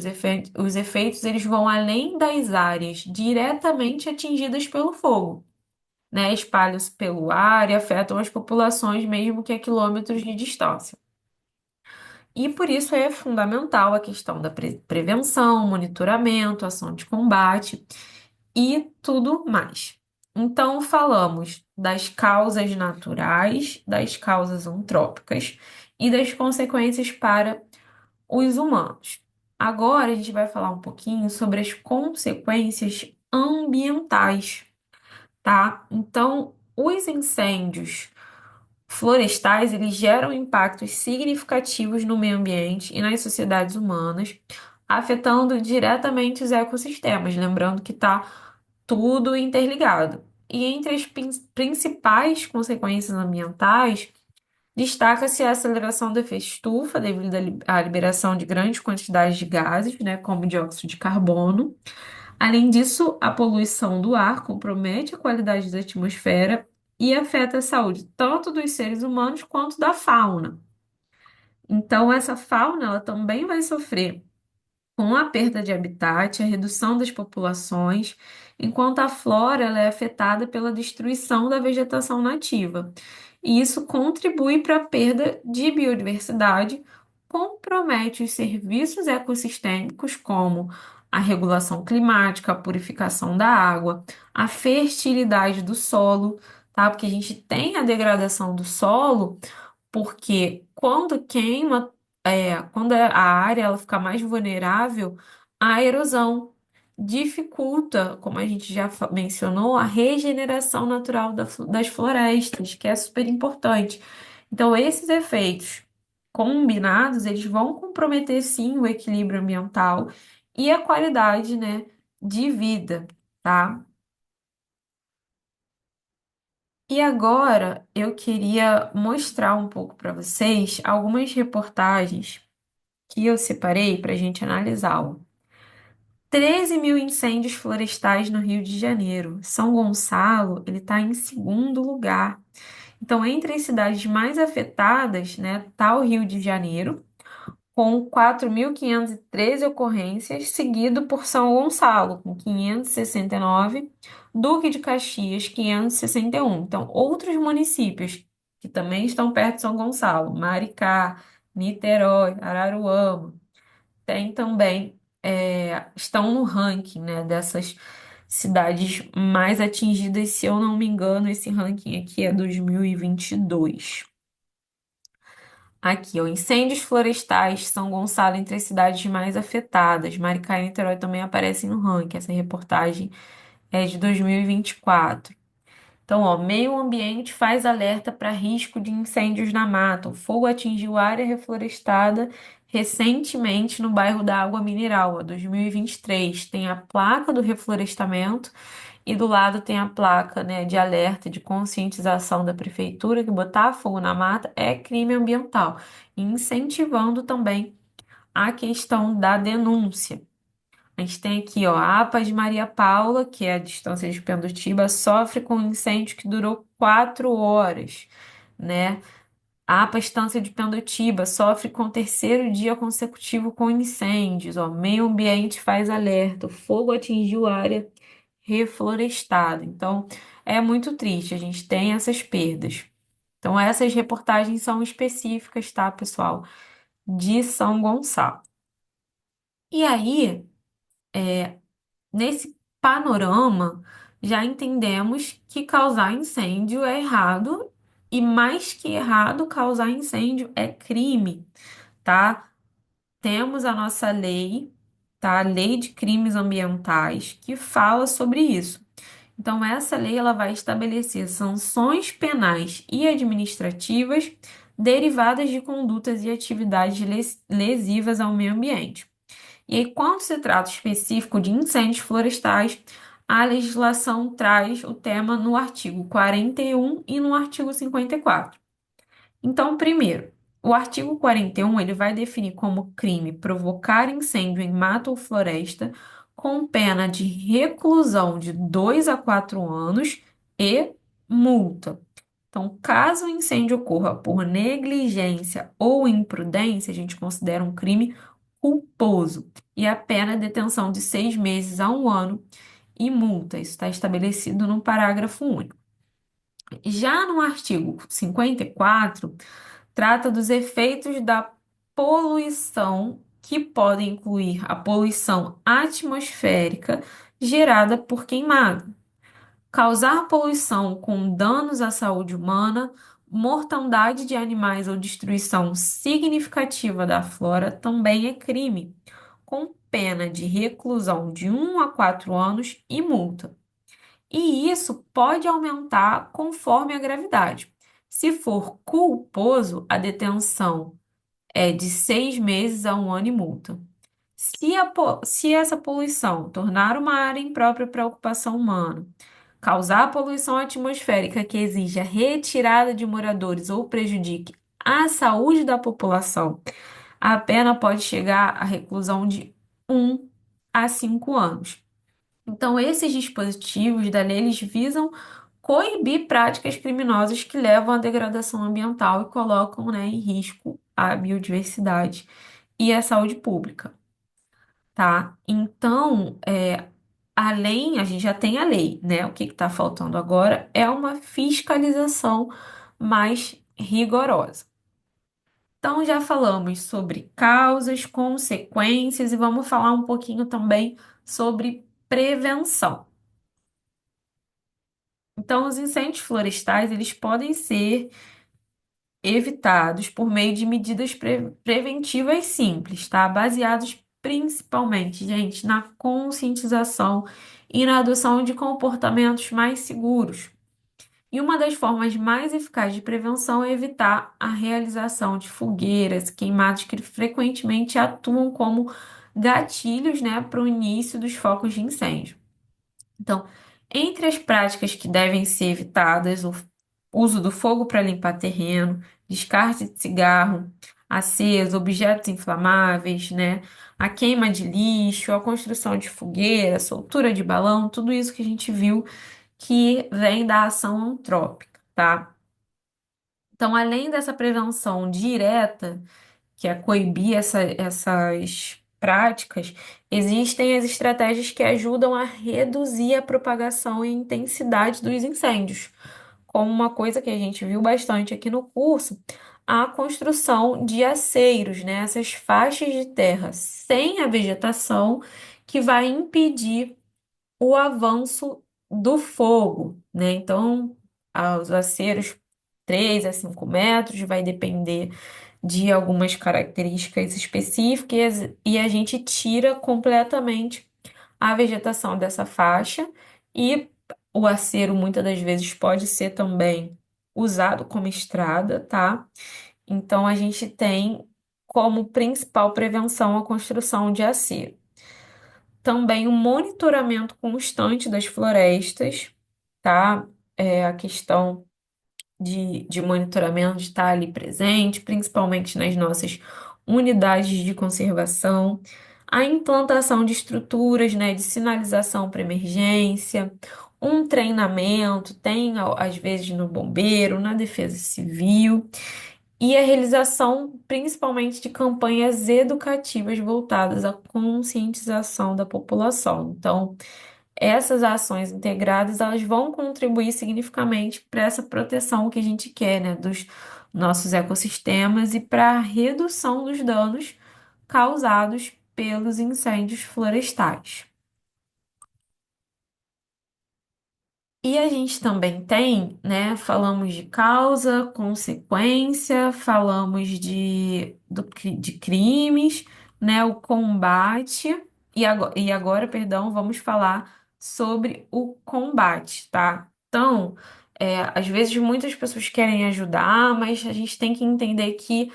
Os efeitos eles vão além das áreas diretamente atingidas pelo fogo, né? Espalham-se pelo ar e afetam as populações mesmo que a quilômetros de distância. E por isso é fundamental a questão da prevenção, monitoramento, ação de combate e tudo mais. Então, falamos das causas naturais, das causas antrópicas e das consequências para os humanos. Agora a gente vai falar um pouquinho sobre as consequências ambientais, tá? Então, os incêndios florestais, eles geram impactos significativos no meio ambiente e nas sociedades humanas, afetando diretamente os ecossistemas, lembrando que está tudo interligado. E entre as principais consequências ambientais, destaca-se a aceleração do efeito estufa devido à liberação de grandes quantidades de gases, né, como dióxido de carbono. Além disso, a poluição do ar compromete a qualidade da atmosfera e afeta a saúde tanto dos seres humanos quanto da fauna. Então, essa fauna ela também vai sofrer com a perda de habitat, a redução das populações, enquanto a flora ela é afetada pela destruição da vegetação nativa. E isso contribui para a perda de biodiversidade, compromete os serviços ecossistêmicos, como a regulação climática, a purificação da água, a fertilidade do solo, tá? Porque a gente tem a degradação do solo porque quando queima, quando a área ela fica mais vulnerável à erosão, dificulta, como a gente já mencionou, a regeneração natural das florestas, que é super importante. Então, esses efeitos combinados, eles vão comprometer sim o equilíbrio ambiental e a qualidade, né, de vida, tá? E agora eu queria mostrar um pouco para vocês algumas reportagens que eu separei para a gente analisar. 13.000 incêndios florestais no Rio de Janeiro. São Gonçalo, ele está em segundo lugar. Então, entre as cidades mais afetadas, né, tá o Rio de Janeiro, com 4.513 ocorrências, seguido por São Gonçalo, com 569, Duque de Caxias, 561. Então, outros municípios que também estão perto de São Gonçalo, Maricá, Niterói, Araruama, tem também, estão no ranking, né, dessas cidades mais atingidas, se eu não me engano, esse ranking aqui é 2022. Aqui, ó, incêndios florestais, São Gonçalo entre as cidades mais afetadas. Maricá e Niterói também aparecem no ranking. Essa reportagem é de 2024. Então, ó, meio ambiente faz alerta para risco de incêndios na mata. O fogo atingiu área reflorestada recentemente no bairro da Água Mineral, ó, 2023. Tem a placa do reflorestamento e do lado tem a placa, né, de alerta, de conscientização da prefeitura que botar fogo na mata é crime ambiental, e incentivando também a questão da denúncia. A gente tem aqui, ó, a APA de Maria Paula, que é a distância de Pendotiba, sofre com um incêndio que durou 4 horas, né? A APA Estância de Pendotiba sofre com o terceiro dia consecutivo com incêndios, ó. Meio ambiente faz alerta, o fogo atingiu a área reflorestada. Então, é muito triste, a gente tem essas perdas. Então, essas reportagens são específicas, tá, pessoal, de São Gonçalo. E aí, nesse panorama, já entendemos que causar incêndio é errado e mais que errado, causar incêndio é crime, tá? Temos a nossa lei, tá? A Lei de Crimes Ambientais, que fala sobre isso. Então, essa lei ela vai estabelecer sanções penais e administrativas derivadas de condutas e atividades lesivas ao meio ambiente. E aí, quando se trata específico de incêndios florestais, a legislação traz o tema no artigo 41 e no artigo 54. Então, primeiro, o artigo 41 ele vai definir como crime provocar incêndio em mata ou floresta com pena de reclusão de 2 a 4 anos e multa. Então, caso o incêndio ocorra por negligência ou imprudência, a gente considera um crime culposo. E a pena é detenção de 6 meses a 1 ano e multa. Isso está estabelecido no parágrafo único. Já no artigo 54, trata dos efeitos da poluição, que pode incluir a poluição atmosférica gerada por queimado, causar poluição com danos à saúde humana, mortandade de animais ou destruição significativa da flora também é crime, com pena de reclusão de 1 a 4 anos e multa. E isso pode aumentar conforme a gravidade. Se for culposo, a detenção é de 6 meses a 1 ano e multa. Se essa poluição tornar uma área imprópria para ocupação humana, causar poluição atmosférica que exija retirada de moradores ou prejudique a saúde da população, a pena pode chegar à reclusão de 1 a 5 anos. Então, esses dispositivos da lei, eles visam coibir práticas criminosas que levam à degradação ambiental e colocam, né, em risco a biodiversidade e a saúde pública, tá? Então, além, a gente já tem a lei, né? O que está faltando agora é uma fiscalização mais rigorosa. Então, já falamos sobre causas, consequências e vamos falar um pouquinho também sobre prevenção. Então, os incêndios florestais, eles podem ser evitados por meio de medidas preventivas simples, tá? Baseados principalmente, gente, na conscientização e na adoção de comportamentos mais seguros. E uma das formas mais eficazes de prevenção é evitar a realização de fogueiras, queimadas que frequentemente atuam como gatilhos, né, para o início dos focos de incêndio. Então, entre as práticas que devem ser evitadas, o uso do fogo para limpar terreno, descarte de cigarro aceso, objetos inflamáveis, né? A queima de lixo, a construção de fogueira, soltura de balão, tudo isso que a gente viu que vem da ação antrópica, tá? Então, além dessa prevenção direta, que é coibir essas práticas, existem as estratégias que ajudam a reduzir a propagação e intensidade dos incêndios, como uma coisa que a gente viu bastante aqui no curso, a construção de aceiros, né? Essas faixas de terra sem a vegetação que vai impedir o avanço do fogo, né? Então, os aceros 3 a 5 metros vai depender de algumas características específicas e a gente tira completamente a vegetação dessa faixa e o acero muitas das vezes pode ser também usado como estrada, tá? Então a gente tem como principal prevenção a construção de acero. Também o monitoramento constante das florestas, tá? A questão de monitoramento de estar ali presente, principalmente nas nossas unidades de conservação, a implantação de estruturas, né, de sinalização para emergência, um treinamento, tem às vezes no bombeiro, na defesa civil, e a realização principalmente de campanhas educativas voltadas à conscientização da população. Então, essas ações integradas, elas vão contribuir significativamente para essa proteção que a gente quer, né, dos nossos ecossistemas e para a redução dos danos causados pelos incêndios florestais. E a gente também tem, né, falamos de causa, consequência, falamos de crimes, né, o combate, e agora, perdão, vamos falar sobre o combate, tá? Então, às vezes muitas pessoas querem ajudar, mas a gente tem que entender que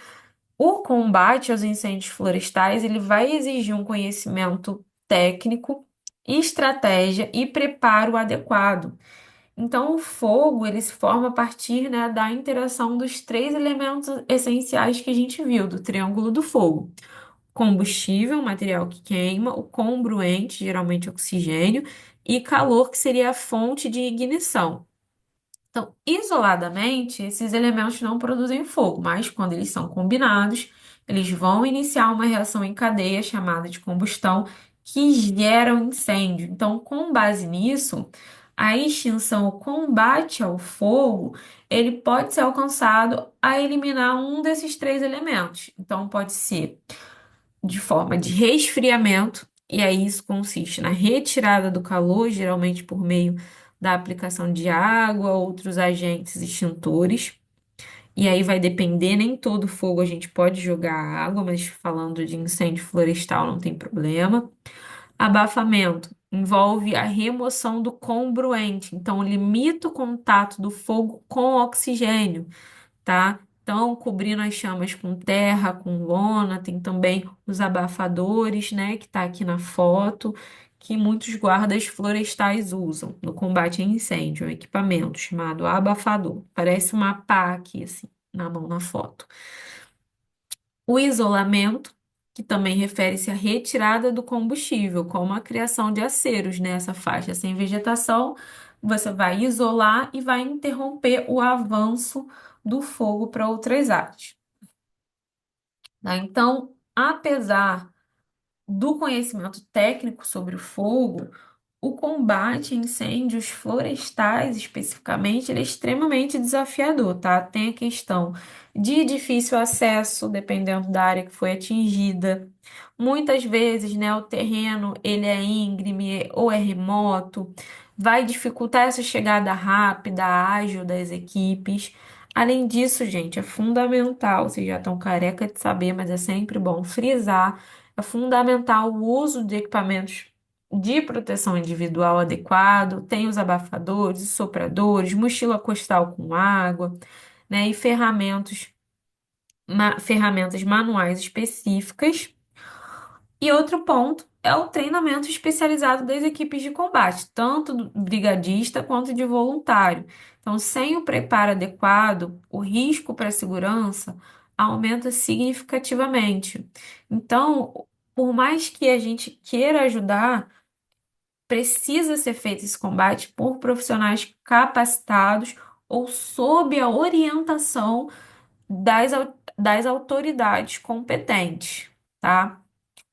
o combate aos incêndios florestais, ele vai exigir um conhecimento técnico, estratégia e preparo adequado. Então, o fogo, ele se forma a partir, né, da interação dos três elementos essenciais que a gente viu, do triângulo do fogo. Combustível, material que queima, o combruente, geralmente oxigênio, e calor, que seria a fonte de ignição. Então, isoladamente, esses elementos não produzem fogo, mas quando eles são combinados, eles vão iniciar uma reação em cadeia chamada de combustão, que gera um incêndio. Então, com base nisso, a extinção, o combate ao fogo, ele pode ser alcançado a eliminar um desses três elementos. Então, pode ser de forma de resfriamento, e aí isso consiste na retirada do calor, geralmente por meio da aplicação de água, outros agentes extintores. E aí vai depender, nem todo fogo a gente pode jogar água, mas falando de incêndio florestal não tem problema. Abafamento envolve a remoção do combruente, então limita o contato do fogo com o oxigênio, tá? Então, cobrindo as chamas com terra, com lona, tem também os abafadores, né, que tá aqui na foto, que muitos guardas florestais usam no combate a incêndio, é um equipamento chamado abafador. Parece uma pá aqui, assim, na mão na foto. O isolamento, que também refere-se à retirada do combustível, como a criação de aceros nessa faixa sem vegetação, você vai isolar e vai interromper o avanço do fogo para outras áreas. Tá? Então, apesar do conhecimento técnico sobre o fogo, o combate a incêndios florestais, especificamente, ele é extremamente desafiador, tá? Tem a questão de difícil acesso, dependendo da área que foi atingida. Muitas vezes, né, o terreno ele é íngreme ou é remoto, vai dificultar essa chegada rápida, ágil das equipes. Além disso, gente, é fundamental, vocês já estão careca de saber, mas é sempre bom frisar, é fundamental o uso de equipamentos de proteção individual adequado, tem os abafadores, os sopradores, mochila costal com água, né, e ferramentas manuais específicas. E outro ponto é o treinamento especializado das equipes de combate, tanto do brigadista quanto de voluntário. Então, sem o preparo adequado, o risco para a segurança aumenta significativamente. Então, por mais que a gente queira ajudar, precisa ser feito esse combate por profissionais capacitados ou sob a orientação das autoridades competentes, tá?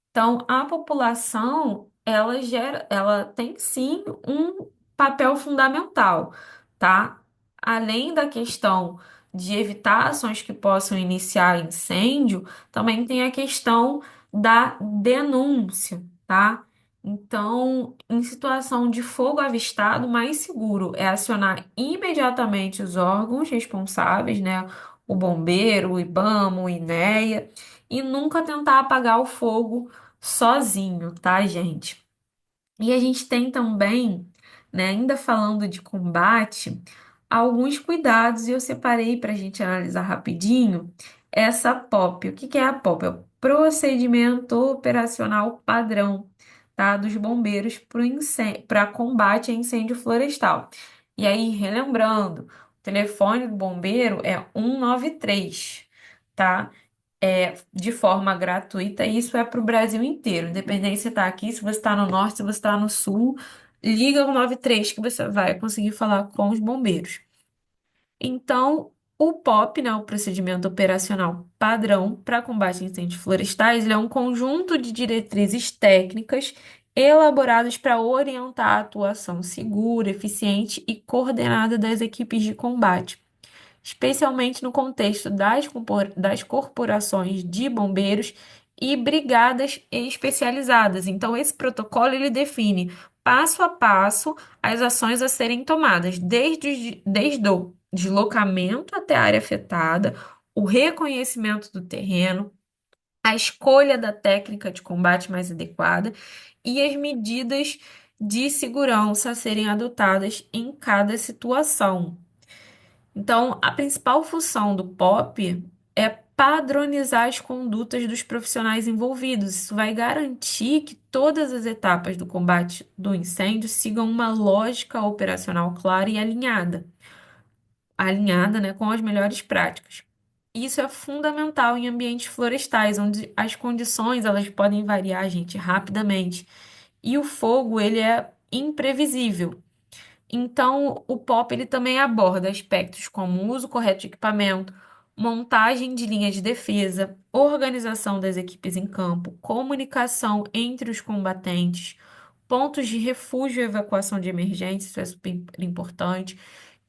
Então, a população, ela tem sim um papel fundamental, tá? Além da questão de evitar ações que possam iniciar incêndio, também tem a questão da denúncia, tá? Então, em situação de fogo avistado, o mais seguro é acionar imediatamente os órgãos responsáveis, né? O bombeiro, o IBAMA, o INEA, e nunca tentar apagar o fogo sozinho, tá, gente? E a gente tem também, né, ainda falando de combate, alguns cuidados, e eu separei para a gente analisar rapidinho essa POP. O que que é a POP? É o Procedimento Operacional Padrão, tá, dos bombeiros para combate a incêndio florestal. E aí, relembrando, o telefone do bombeiro é 193, tá? De forma gratuita, e isso é para o Brasil inteiro, independente se você está aqui, se você está no norte, se você está no sul, liga o 93 que você vai conseguir falar com os bombeiros. Então, o POP, né, o Procedimento Operacional Padrão para Combate a Incêndios Florestais, ele é um conjunto de diretrizes técnicas elaboradas para orientar a atuação segura, eficiente e coordenada das equipes de combate, especialmente no contexto das corporações de bombeiros e brigadas especializadas. Então, esse protocolo ele define passo a passo as ações a serem tomadas, desde o deslocamento até a área afetada, o reconhecimento do terreno, a escolha da técnica de combate mais adequada e as medidas de segurança a serem adotadas em cada situação. Então, a principal função do POP é padronizar as condutas dos profissionais envolvidos. Isso vai garantir que todas as etapas do combate do incêndio sigam uma lógica operacional clara e alinhada, né, com as melhores práticas. Isso é fundamental em ambientes florestais, onde as condições elas podem variar, gente, rapidamente. E o fogo, ele é imprevisível. Então, o POP ele também aborda aspectos como o uso correto de equipamento, montagem de linha de defesa, organização das equipes em campo, comunicação entre os combatentes, pontos de refúgio e evacuação de emergência, isso é super importante.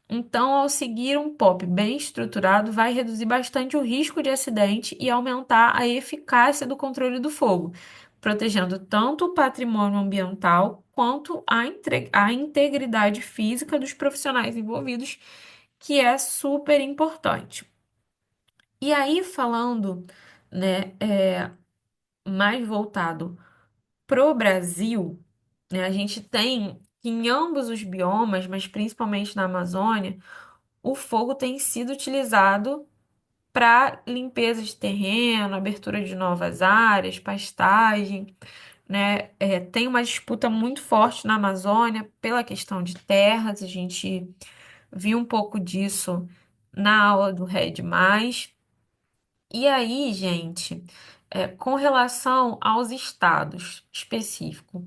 Então, ao seguir um POP bem estruturado, vai reduzir bastante o risco de acidente e aumentar a eficácia do controle do fogo, protegendo tanto o patrimônio ambiental quanto a integridade física dos profissionais envolvidos, que é super importante. E aí, falando, né, mais voltado pro Brasil, né, a gente tem que em ambos os biomas, mas principalmente na Amazônia, o fogo tem sido utilizado para limpeza de terreno, abertura de novas áreas, pastagem, né? Tem uma disputa muito forte na Amazônia pela questão de terras, a gente viu um pouco disso na aula do Red+. E aí, gente, com relação aos estados específicos,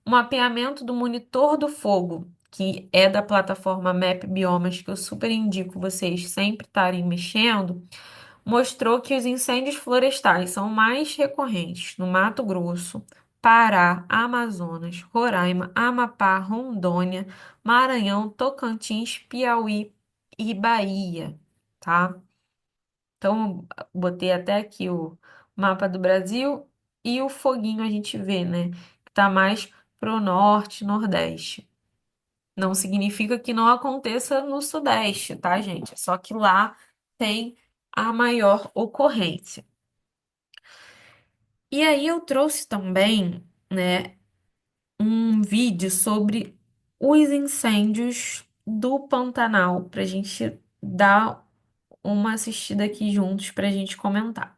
o mapeamento do monitor do fogo, que é da plataforma Map Biomas, que eu super indico vocês sempre estarem mexendo, mostrou que os incêndios florestais são mais recorrentes no Mato Grosso, Pará, Amazonas, Roraima, Amapá, Rondônia, Maranhão, Tocantins, Piauí e Bahia, tá? Então, botei até aqui o mapa do Brasil e o foguinho a gente vê, né? Que tá mais pro norte, nordeste. Não significa que não aconteça no sudeste, tá, gente? Só que lá tem a maior ocorrência. E aí eu trouxe também, né, um vídeo sobre os incêndios do Pantanal para a gente dar uma assistida aqui juntos para a gente comentar.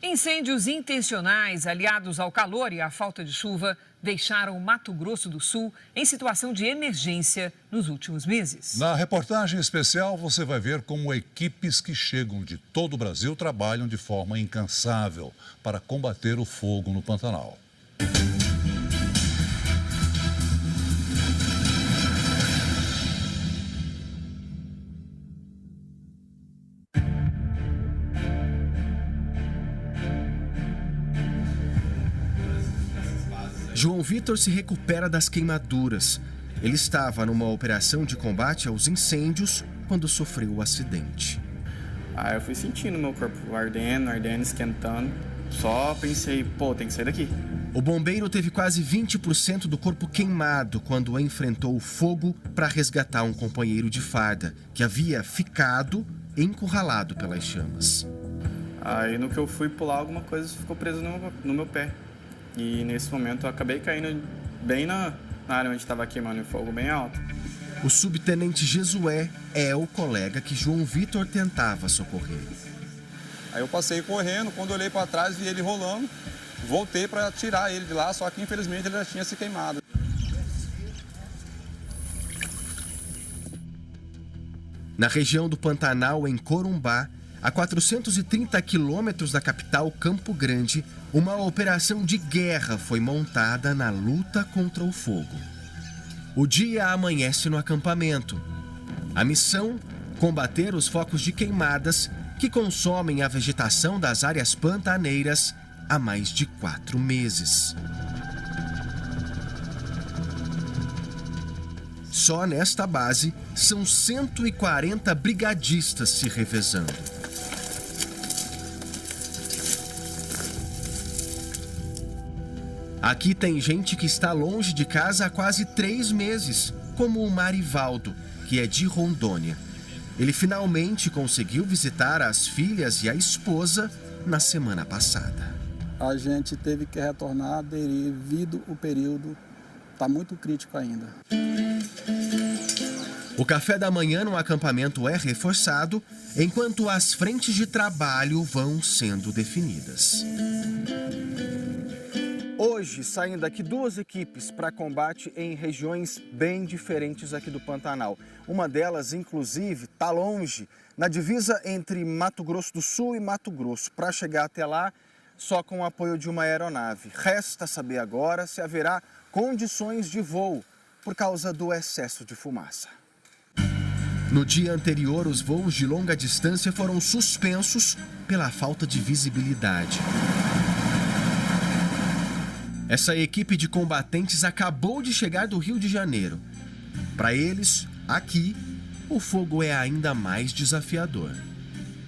Incêndios intencionais, aliados ao calor e à falta de chuva, deixaram o Mato Grosso do Sul em situação de emergência nos últimos meses. Na reportagem especial, você vai ver como equipes que chegam de todo o Brasil trabalham de forma incansável para combater o fogo no Pantanal. João Vitor se recupera das queimaduras. Ele estava numa operação de combate aos incêndios quando sofreu o acidente. Aí eu fui sentindo meu corpo ardendo, esquentando. Só pensei, pô, tem que sair daqui. O bombeiro teve quase 20% do corpo queimado quando enfrentou o fogo para resgatar um companheiro de farda que havia ficado encurralado pelas chamas. Aí no que eu fui pular, alguma coisa ficou presa no meu pé. E nesse momento eu acabei caindo bem na área onde estava queimando o fogo, bem alto. O subtenente Jesué é o colega que João Vitor tentava socorrer. Aí eu passei correndo, quando olhei para trás vi ele rolando, voltei para tirar ele de lá, só que infelizmente ele já tinha se queimado. Na região do Pantanal, em Corumbá, a 430 quilômetros da capital Campo Grande, uma operação de guerra foi montada na luta contra o fogo. O dia amanhece no acampamento. A missão: combater os focos de queimadas que consomem a vegetação das áreas pantaneiras há mais de 4 meses. Só nesta base, são 140 brigadistas se revezando. Aqui tem gente que está longe de casa há quase 3 meses, como o Marivaldo, que é de Rondônia. Ele finalmente conseguiu visitar as filhas e a esposa na semana passada. A gente teve que retornar devido o período está muito crítico ainda. O café da manhã no acampamento é reforçado, enquanto as frentes de trabalho vão sendo definidas. Hoje, saem daqui 2 equipes para combate em regiões bem diferentes aqui do Pantanal. Uma delas, inclusive, está longe, na divisa entre Mato Grosso do Sul e Mato Grosso. Para chegar até lá, só com o apoio de uma aeronave. Resta saber agora se haverá condições de voo por causa do excesso de fumaça. No dia anterior, os voos de longa distância foram suspensos pela falta de visibilidade. Essa equipe de combatentes acabou de chegar do Rio de Janeiro. Para eles, aqui, o fogo é ainda mais desafiador.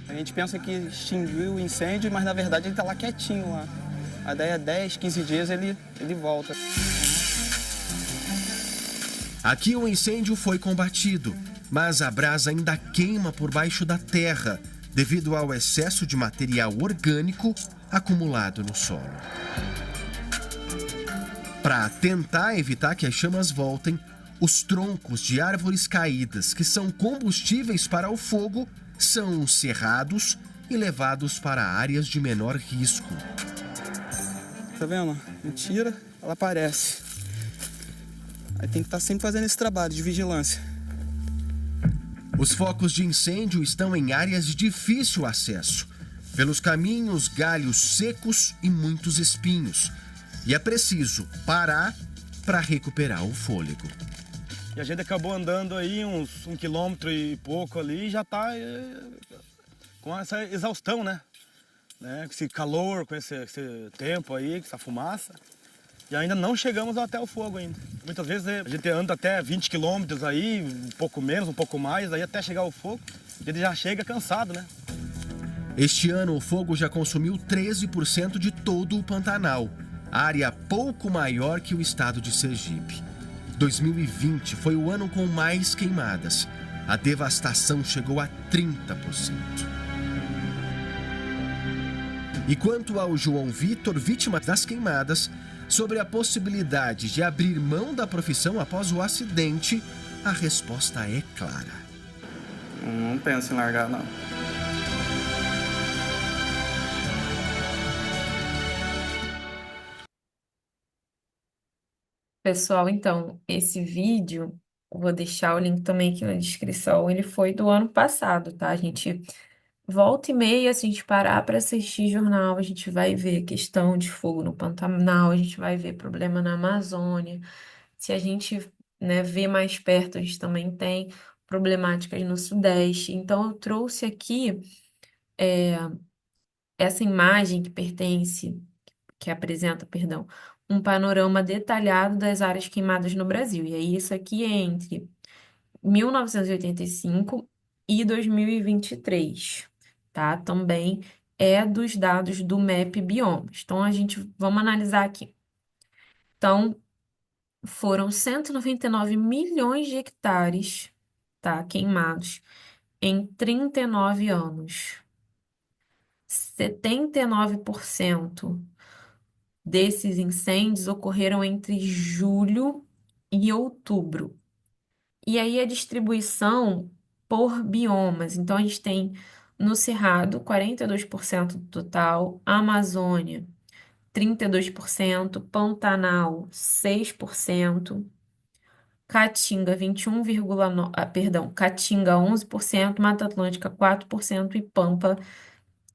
A gente pensa que extinguiu o incêndio, mas na verdade ele está lá quietinho lá. A daí a 10, 15 dias ele volta. Aqui o incêndio foi combatido, mas a brasa ainda queima por baixo da terra, devido ao excesso de material orgânico acumulado no solo. Para tentar evitar que as chamas voltem, os troncos de árvores caídas, que são combustíveis para o fogo, são serrados e levados para áreas de menor risco. Tá vendo? Mentira, ela aparece. Aí tem que estar sempre fazendo esse trabalho de vigilância. Os focos de incêndio estão em áreas de difícil acesso, pelos caminhos, galhos secos e muitos espinhos. E é preciso parar para recuperar o fôlego. E a gente acabou andando aí uns 1 quilômetro e pouco ali e já está com essa exaustão, né? Com esse calor, com esse tempo aí, com essa fumaça. E ainda não chegamos até o fogo ainda. Muitas vezes a gente anda até 20 quilômetros aí, um pouco menos, um pouco mais, aí até chegar ao fogo, a gente já chega cansado, né? Este ano o fogo já consumiu 13% de todo o Pantanal, área pouco maior que o estado de Sergipe. 2020 foi o ano com mais queimadas. A devastação chegou a 30%. E quanto ao João Vitor, vítima das queimadas, sobre a possibilidade de abrir mão da profissão após o acidente, a resposta é clara. Não penso em largar, não. Pessoal, então, esse vídeo, eu vou deixar o link também aqui na descrição, ele foi do ano passado, tá? A gente volta e meia, se a gente parar para assistir jornal, a gente vai ver questão de fogo no Pantanal, a gente vai ver problema na Amazônia. Se a gente, né, ver mais perto, a gente também tem problemáticas no Sudeste. Então, eu trouxe aqui essa imagem que apresenta, perdão, um panorama detalhado das áreas queimadas no Brasil. E aí, isso aqui é entre 1985 e 2023, tá? Também é dos dados do MAP Biomas. Então, vamos analisar aqui. Então, foram 199 milhões de hectares, tá? Queimados em 39 anos. 79% desses incêndios ocorreram entre julho e outubro. E aí a distribuição por biomas. Então, a gente tem no Cerrado 42% do total, Amazônia 32%, Pantanal 6%, Caatinga 21,9%, perdão, Caatinga 11%, Mata Atlântica 4% e Pampa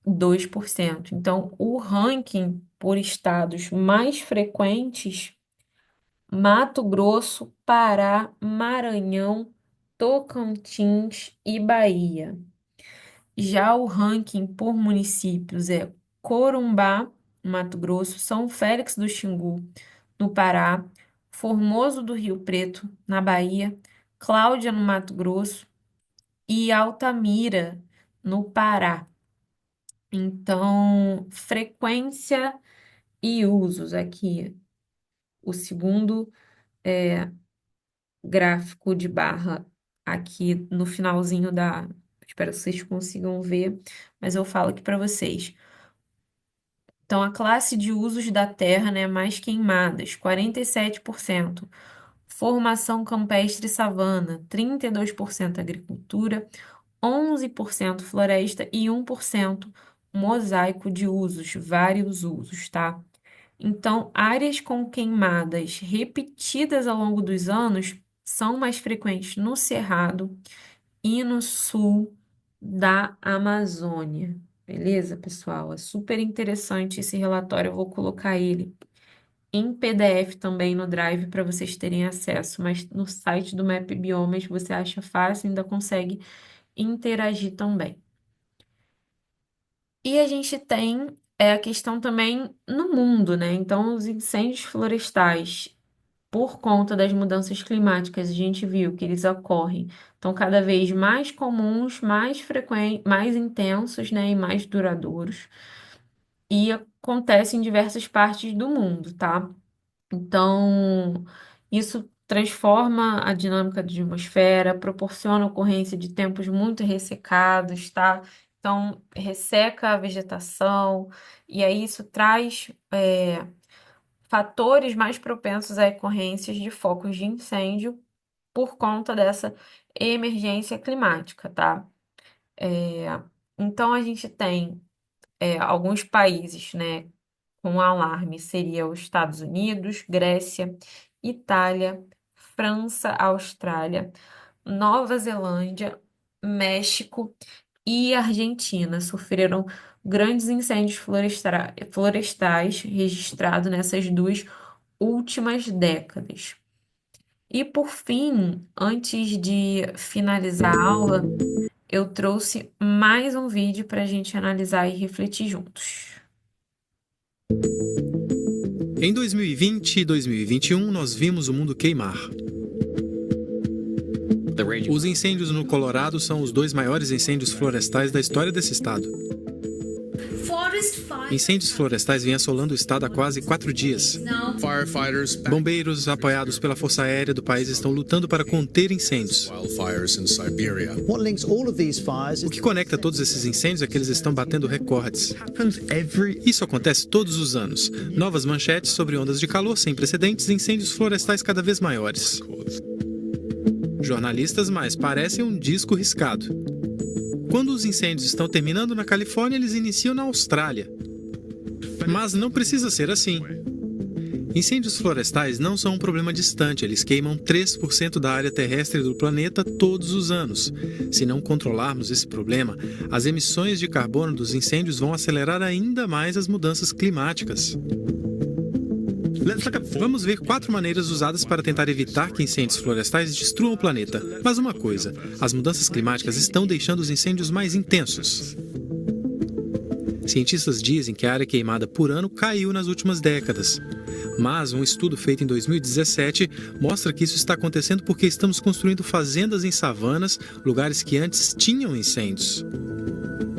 2%. Então, o ranking por estados mais frequentes: Mato Grosso, Pará, Maranhão, Tocantins e Bahia. Já o ranking por municípios é Corumbá, Mato Grosso, São Félix do Xingu, no Pará, Formoso do Rio Preto, na Bahia, Cláudia, no Mato Grosso e Altamira, no Pará. Então, frequência e usos aqui. O segundo gráfico de barra aqui no finalzinho da. Espero que vocês consigam ver, mas eu falo aqui para vocês. Então, a classe de usos da terra, né, mais queimadas, 47%. Formação campestre e savana, 32% agricultura, 11% floresta e 1% mosaico de usos, vários usos, tá? Então, áreas com queimadas repetidas ao longo dos anos são mais frequentes no Cerrado e no sul da Amazônia. Beleza, pessoal? É super interessante esse relatório. Eu vou colocar ele em PDF também no Drive para vocês terem acesso, mas no site do Map Biomas você acha fácil, ainda consegue interagir também. E a gente tem é a questão também no mundo, né? Então, os incêndios florestais, por conta das mudanças climáticas, a gente viu que eles ocorrem, estão cada vez mais comuns, mais frequentes, mais intensos, né? E mais duradouros. E acontece em diversas partes do mundo, tá? Então, isso transforma a dinâmica da atmosfera, proporciona a ocorrência de tempos muito ressecados, tá? Então, resseca a vegetação, e aí isso traz fatores mais propensos a ocorrências de focos de incêndio por conta dessa emergência climática, tá? Então, a gente tem alguns países, né, com alarme seria os Estados Unidos, Grécia, Itália, França, Austrália, Nova Zelândia, México e Argentina sofreram grandes incêndios florestais registrados nessas duas últimas décadas. E por fim, antes de finalizar a aula, eu trouxe mais um vídeo para a gente analisar e refletir juntos. Em 2020 e 2021, nós vimos o mundo queimar. Os incêndios no Colorado são os 2 maiores incêndios florestais da história desse estado. Incêndios florestais vêm assolando o estado há quase 4 dias. Bombeiros, apoiados pela Força Aérea do país, estão lutando para conter incêndios. O que conecta todos esses incêndios é que eles estão batendo recordes. Isso acontece todos os anos. Novas manchetes sobre ondas de calor sem precedentes e incêndios florestais cada vez maiores. Jornalistas, mas parece um disco riscado. Quando os incêndios estão terminando na Califórnia, eles iniciam na Austrália. Mas não precisa ser assim. Incêndios florestais não são um problema distante, eles queimam 3% da área terrestre do planeta todos os anos. Se não controlarmos esse problema, as emissões de carbono dos incêndios vão acelerar ainda mais as mudanças climáticas. Vamos ver 4 maneiras usadas para tentar evitar que incêndios florestais destruam o planeta. Mas uma coisa, as mudanças climáticas estão deixando os incêndios mais intensos. Cientistas dizem que a área queimada por ano caiu nas últimas décadas. Mas um estudo feito em 2017 mostra que isso está acontecendo porque estamos construindo fazendas em savanas, lugares que antes tinham incêndios.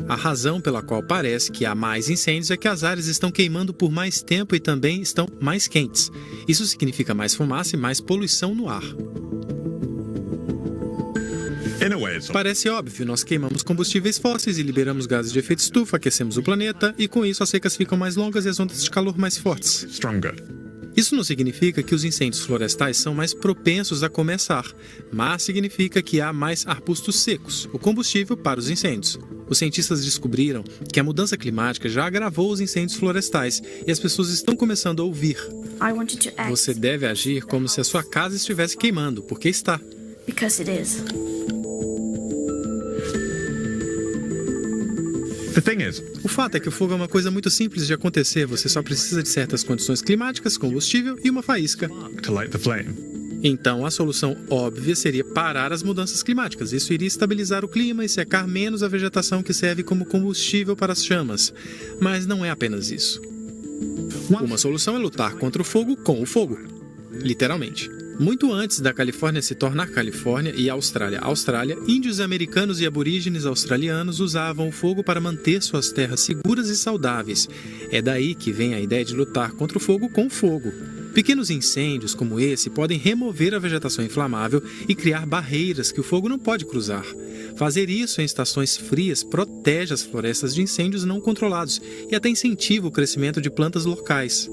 A razão pela qual parece que há mais incêndios é que as áreas estão queimando por mais tempo e também estão mais quentes. Isso significa mais fumaça e mais poluição no ar. Parece óbvio, nós queimamos combustíveis fósseis e liberamos gases de efeito estufa, aquecemos o planeta e com isso as secas ficam mais longas e as ondas de calor mais fortes. Isso não significa que os incêndios florestais são mais propensos a começar, mas significa que há mais arbustos secos, o combustível para os incêndios. Os cientistas descobriram que a mudança climática já agravou os incêndios florestais e as pessoas estão começando a ouvir. Você deve agir como se a sua casa estivesse queimando, porque está. O fato é que o fogo é uma coisa muito simples de acontecer. Você só precisa de certas condições climáticas, combustível e uma faísca. Então, a solução óbvia seria parar as mudanças climáticas. Isso iria estabilizar o clima e secar menos a vegetação que serve como combustível para as chamas. Mas não é apenas isso. Uma solução é lutar contra o fogo com o fogo. Literalmente. Muito antes da Califórnia se tornar Califórnia e Austrália, índios americanos e aborígenes australianos usavam o fogo para manter suas terras seguras e saudáveis. É daí que vem a ideia de lutar contra o fogo com fogo. Pequenos incêndios como esse podem remover a vegetação inflamável e criar barreiras que o fogo não pode cruzar. Fazer isso em estações frias protege as florestas de incêndios não controlados e até incentiva o crescimento de plantas locais.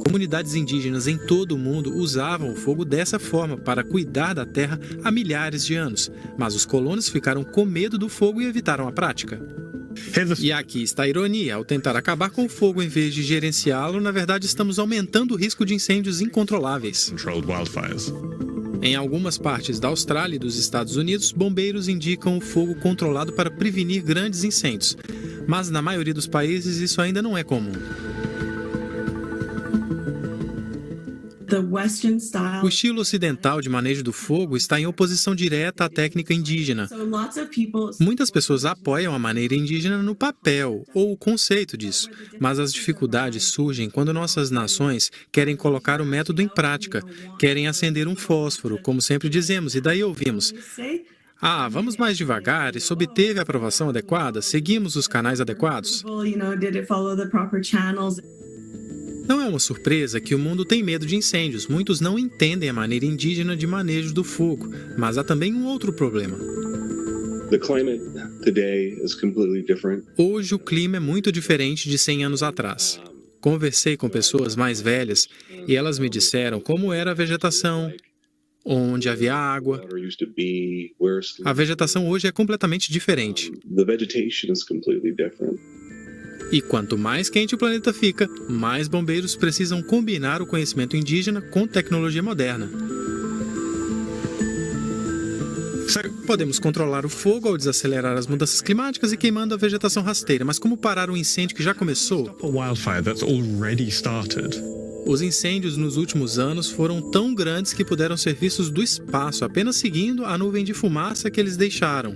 Comunidades indígenas em todo o mundo usavam o fogo dessa forma para cuidar da terra há milhares de anos, mas os colonos ficaram com medo do fogo e evitaram a prática. E aqui está a ironia: ao tentar acabar com o fogo em vez de gerenciá-lo, na verdade estamos aumentando o risco de incêndios incontroláveis. Em algumas partes da Austrália e dos Estados Unidos, bombeiros indicam o fogo controlado para prevenir grandes incêndios, mas na maioria dos países isso ainda não é comum. O estilo ocidental de manejo do fogo está em oposição direta à técnica indígena. Muitas pessoas apoiam a maneira indígena no papel, ou o conceito disso, mas as dificuldades surgem quando nossas nações querem colocar o método em prática, querem acender um fósforo, como sempre dizemos, e daí ouvimos: ah, vamos mais devagar, isso obteve a aprovação adequada, seguimos os canais adequados. Não é uma surpresa que o mundo tem medo de incêndios. Muitos não entendem a maneira indígena de manejo do fogo, mas há também um outro problema. Hoje o clima é muito diferente de 100 anos atrás. Conversei com pessoas mais velhas e elas me disseram como era a vegetação, onde havia água. A vegetação hoje é completamente diferente. E quanto mais quente o planeta fica, mais bombeiros precisam combinar o conhecimento indígena com tecnologia moderna. Podemos controlar o fogo ao desacelerar as mudanças climáticas e queimando a vegetação rasteira, mas como parar um incêndio que já começou? Os incêndios nos últimos anos foram tão grandes que puderam ser vistos do espaço, apenas seguindo a nuvem de fumaça que eles deixaram.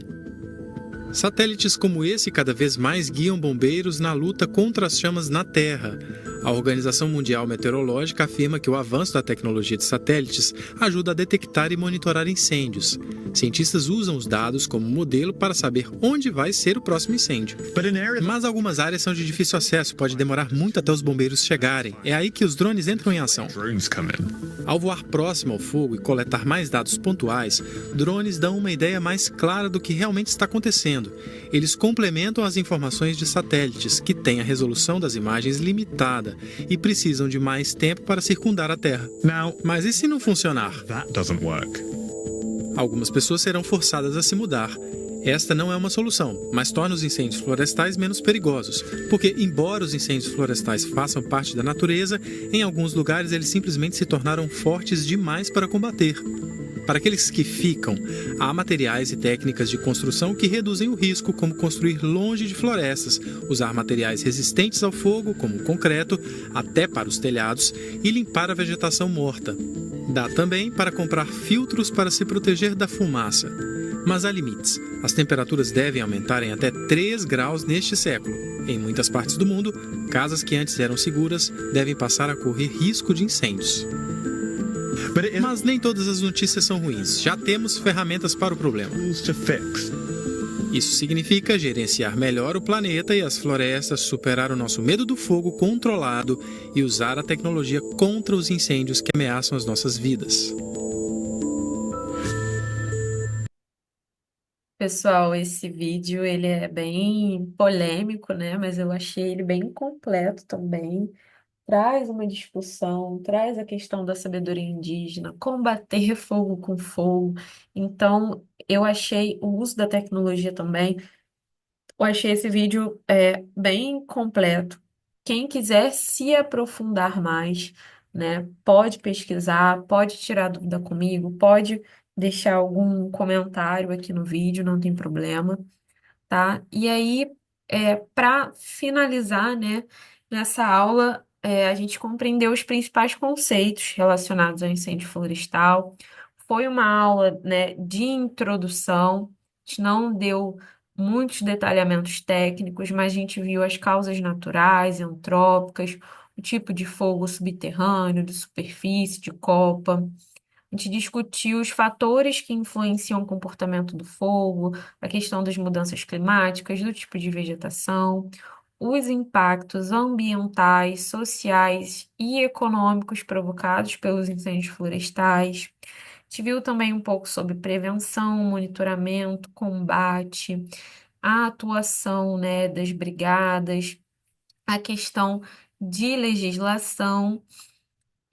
Satélites como esse cada vez mais guiam bombeiros na luta contra as chamas na Terra. A Organização Mundial Meteorológica afirma que o avanço da tecnologia de satélites ajuda a detectar e monitorar incêndios. Cientistas usam os dados como modelo para saber onde vai ser o próximo incêndio. Mas algumas áreas são de difícil acesso, pode demorar muito até os bombeiros chegarem. É aí que os drones entram em ação. Ao voar próximo ao fogo e coletar mais dados pontuais, drones dão uma ideia mais clara do que realmente está acontecendo. Eles complementam as informações de satélites, que têm a resolução das imagens limitada e precisam de mais tempo para circundar a Terra. Mas e se não funcionar? Algumas pessoas serão forçadas a se mudar. Esta não é uma solução, mas torna os incêndios florestais menos perigosos, porque, embora os incêndios florestais façam parte da natureza, em alguns lugares eles simplesmente se tornaram fortes demais para combater. Para aqueles que ficam, há materiais e técnicas de construção que reduzem o risco, como construir longe de florestas, usar materiais resistentes ao fogo, como o concreto, até para os telhados, e limpar a vegetação morta. Dá também para comprar filtros para se proteger da fumaça. Mas há limites. As temperaturas devem aumentar em até 3 graus neste século. Em muitas partes do mundo, casas que antes eram seguras devem passar a correr risco de incêndios. Mas nem todas as notícias são ruins. Já temos ferramentas para o problema. Isso significa gerenciar melhor o planeta e as florestas, superar o nosso medo do fogo controlado e usar a tecnologia contra os incêndios que ameaçam as nossas vidas. Pessoal, esse vídeo ele é bem polêmico, né? Mas eu achei ele bem completo também. Traz uma discussão, traz a questão da sabedoria indígena, combater fogo com fogo. Então, eu achei o uso da tecnologia também. Eu achei esse vídeo bem completo. Quem quiser se aprofundar mais, né, pode pesquisar, pode tirar dúvida comigo, pode deixar algum comentário aqui no vídeo, não tem problema, tá? E aí, para finalizar, né, nessa aula, a gente compreendeu os principais conceitos relacionados ao incêndio florestal. Foi uma aula, né, de introdução, a gente não deu muitos detalhamentos técnicos, mas a gente viu as causas naturais, antrópicas, o tipo de fogo subterrâneo, de superfície, de copa. A gente discutiu os fatores que influenciam o comportamento do fogo, a questão das mudanças climáticas, do tipo de vegetação, os impactos ambientais, sociais e econômicos provocados pelos incêndios florestais. A gente viu também um pouco sobre prevenção, monitoramento, combate, a atuação, né, das brigadas, a questão de legislação.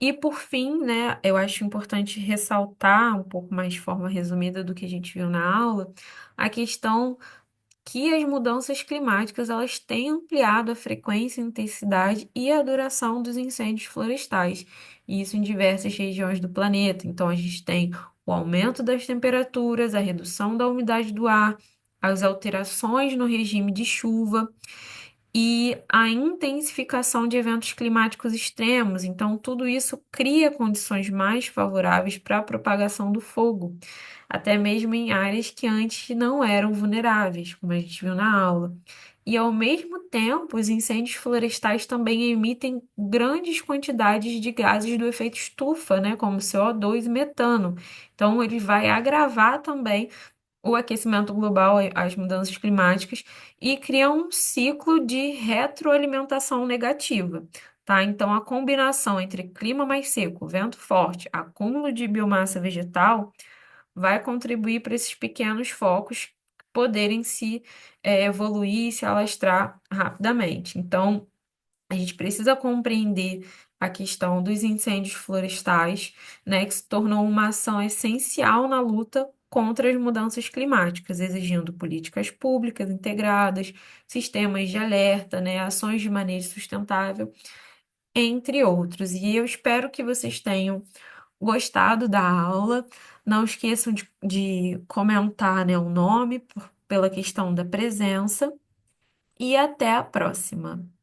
E por fim, né, eu acho importante ressaltar um pouco mais de forma resumida do que a gente viu na aula, a questão que as mudanças climáticas elas têm ampliado a frequência, a intensidade e a duração dos incêndios florestais, e isso em diversas regiões do planeta. Então, a gente tem o aumento das temperaturas, a redução da umidade do ar, as alterações no regime de chuva. e a intensificação de eventos climáticos extremos. Então, tudo isso cria condições mais favoráveis para a propagação do fogo, até mesmo em áreas que antes não eram vulneráveis, como a gente viu na aula. E, ao mesmo tempo, os incêndios florestais também emitem grandes quantidades de gases do efeito estufa, né, como CO2 e metano. Então, ele vai agravar também o aquecimento global, as mudanças climáticas, e cria um ciclo de retroalimentação negativa, tá? Então, a combinação entre clima mais seco, vento forte, acúmulo de biomassa vegetal, vai contribuir para esses pequenos focos poderem se evoluir e se alastrar rapidamente. Então, a gente precisa compreender a questão dos incêndios florestais, né, que se tornou uma ação essencial na luta contra as mudanças climáticas, exigindo políticas públicas integradas, sistemas de alerta, né, ações de manejo sustentável, entre outros. E eu espero que vocês tenham gostado da aula. Não esqueçam de comentar, né, o nome pela questão da presença. E até a próxima!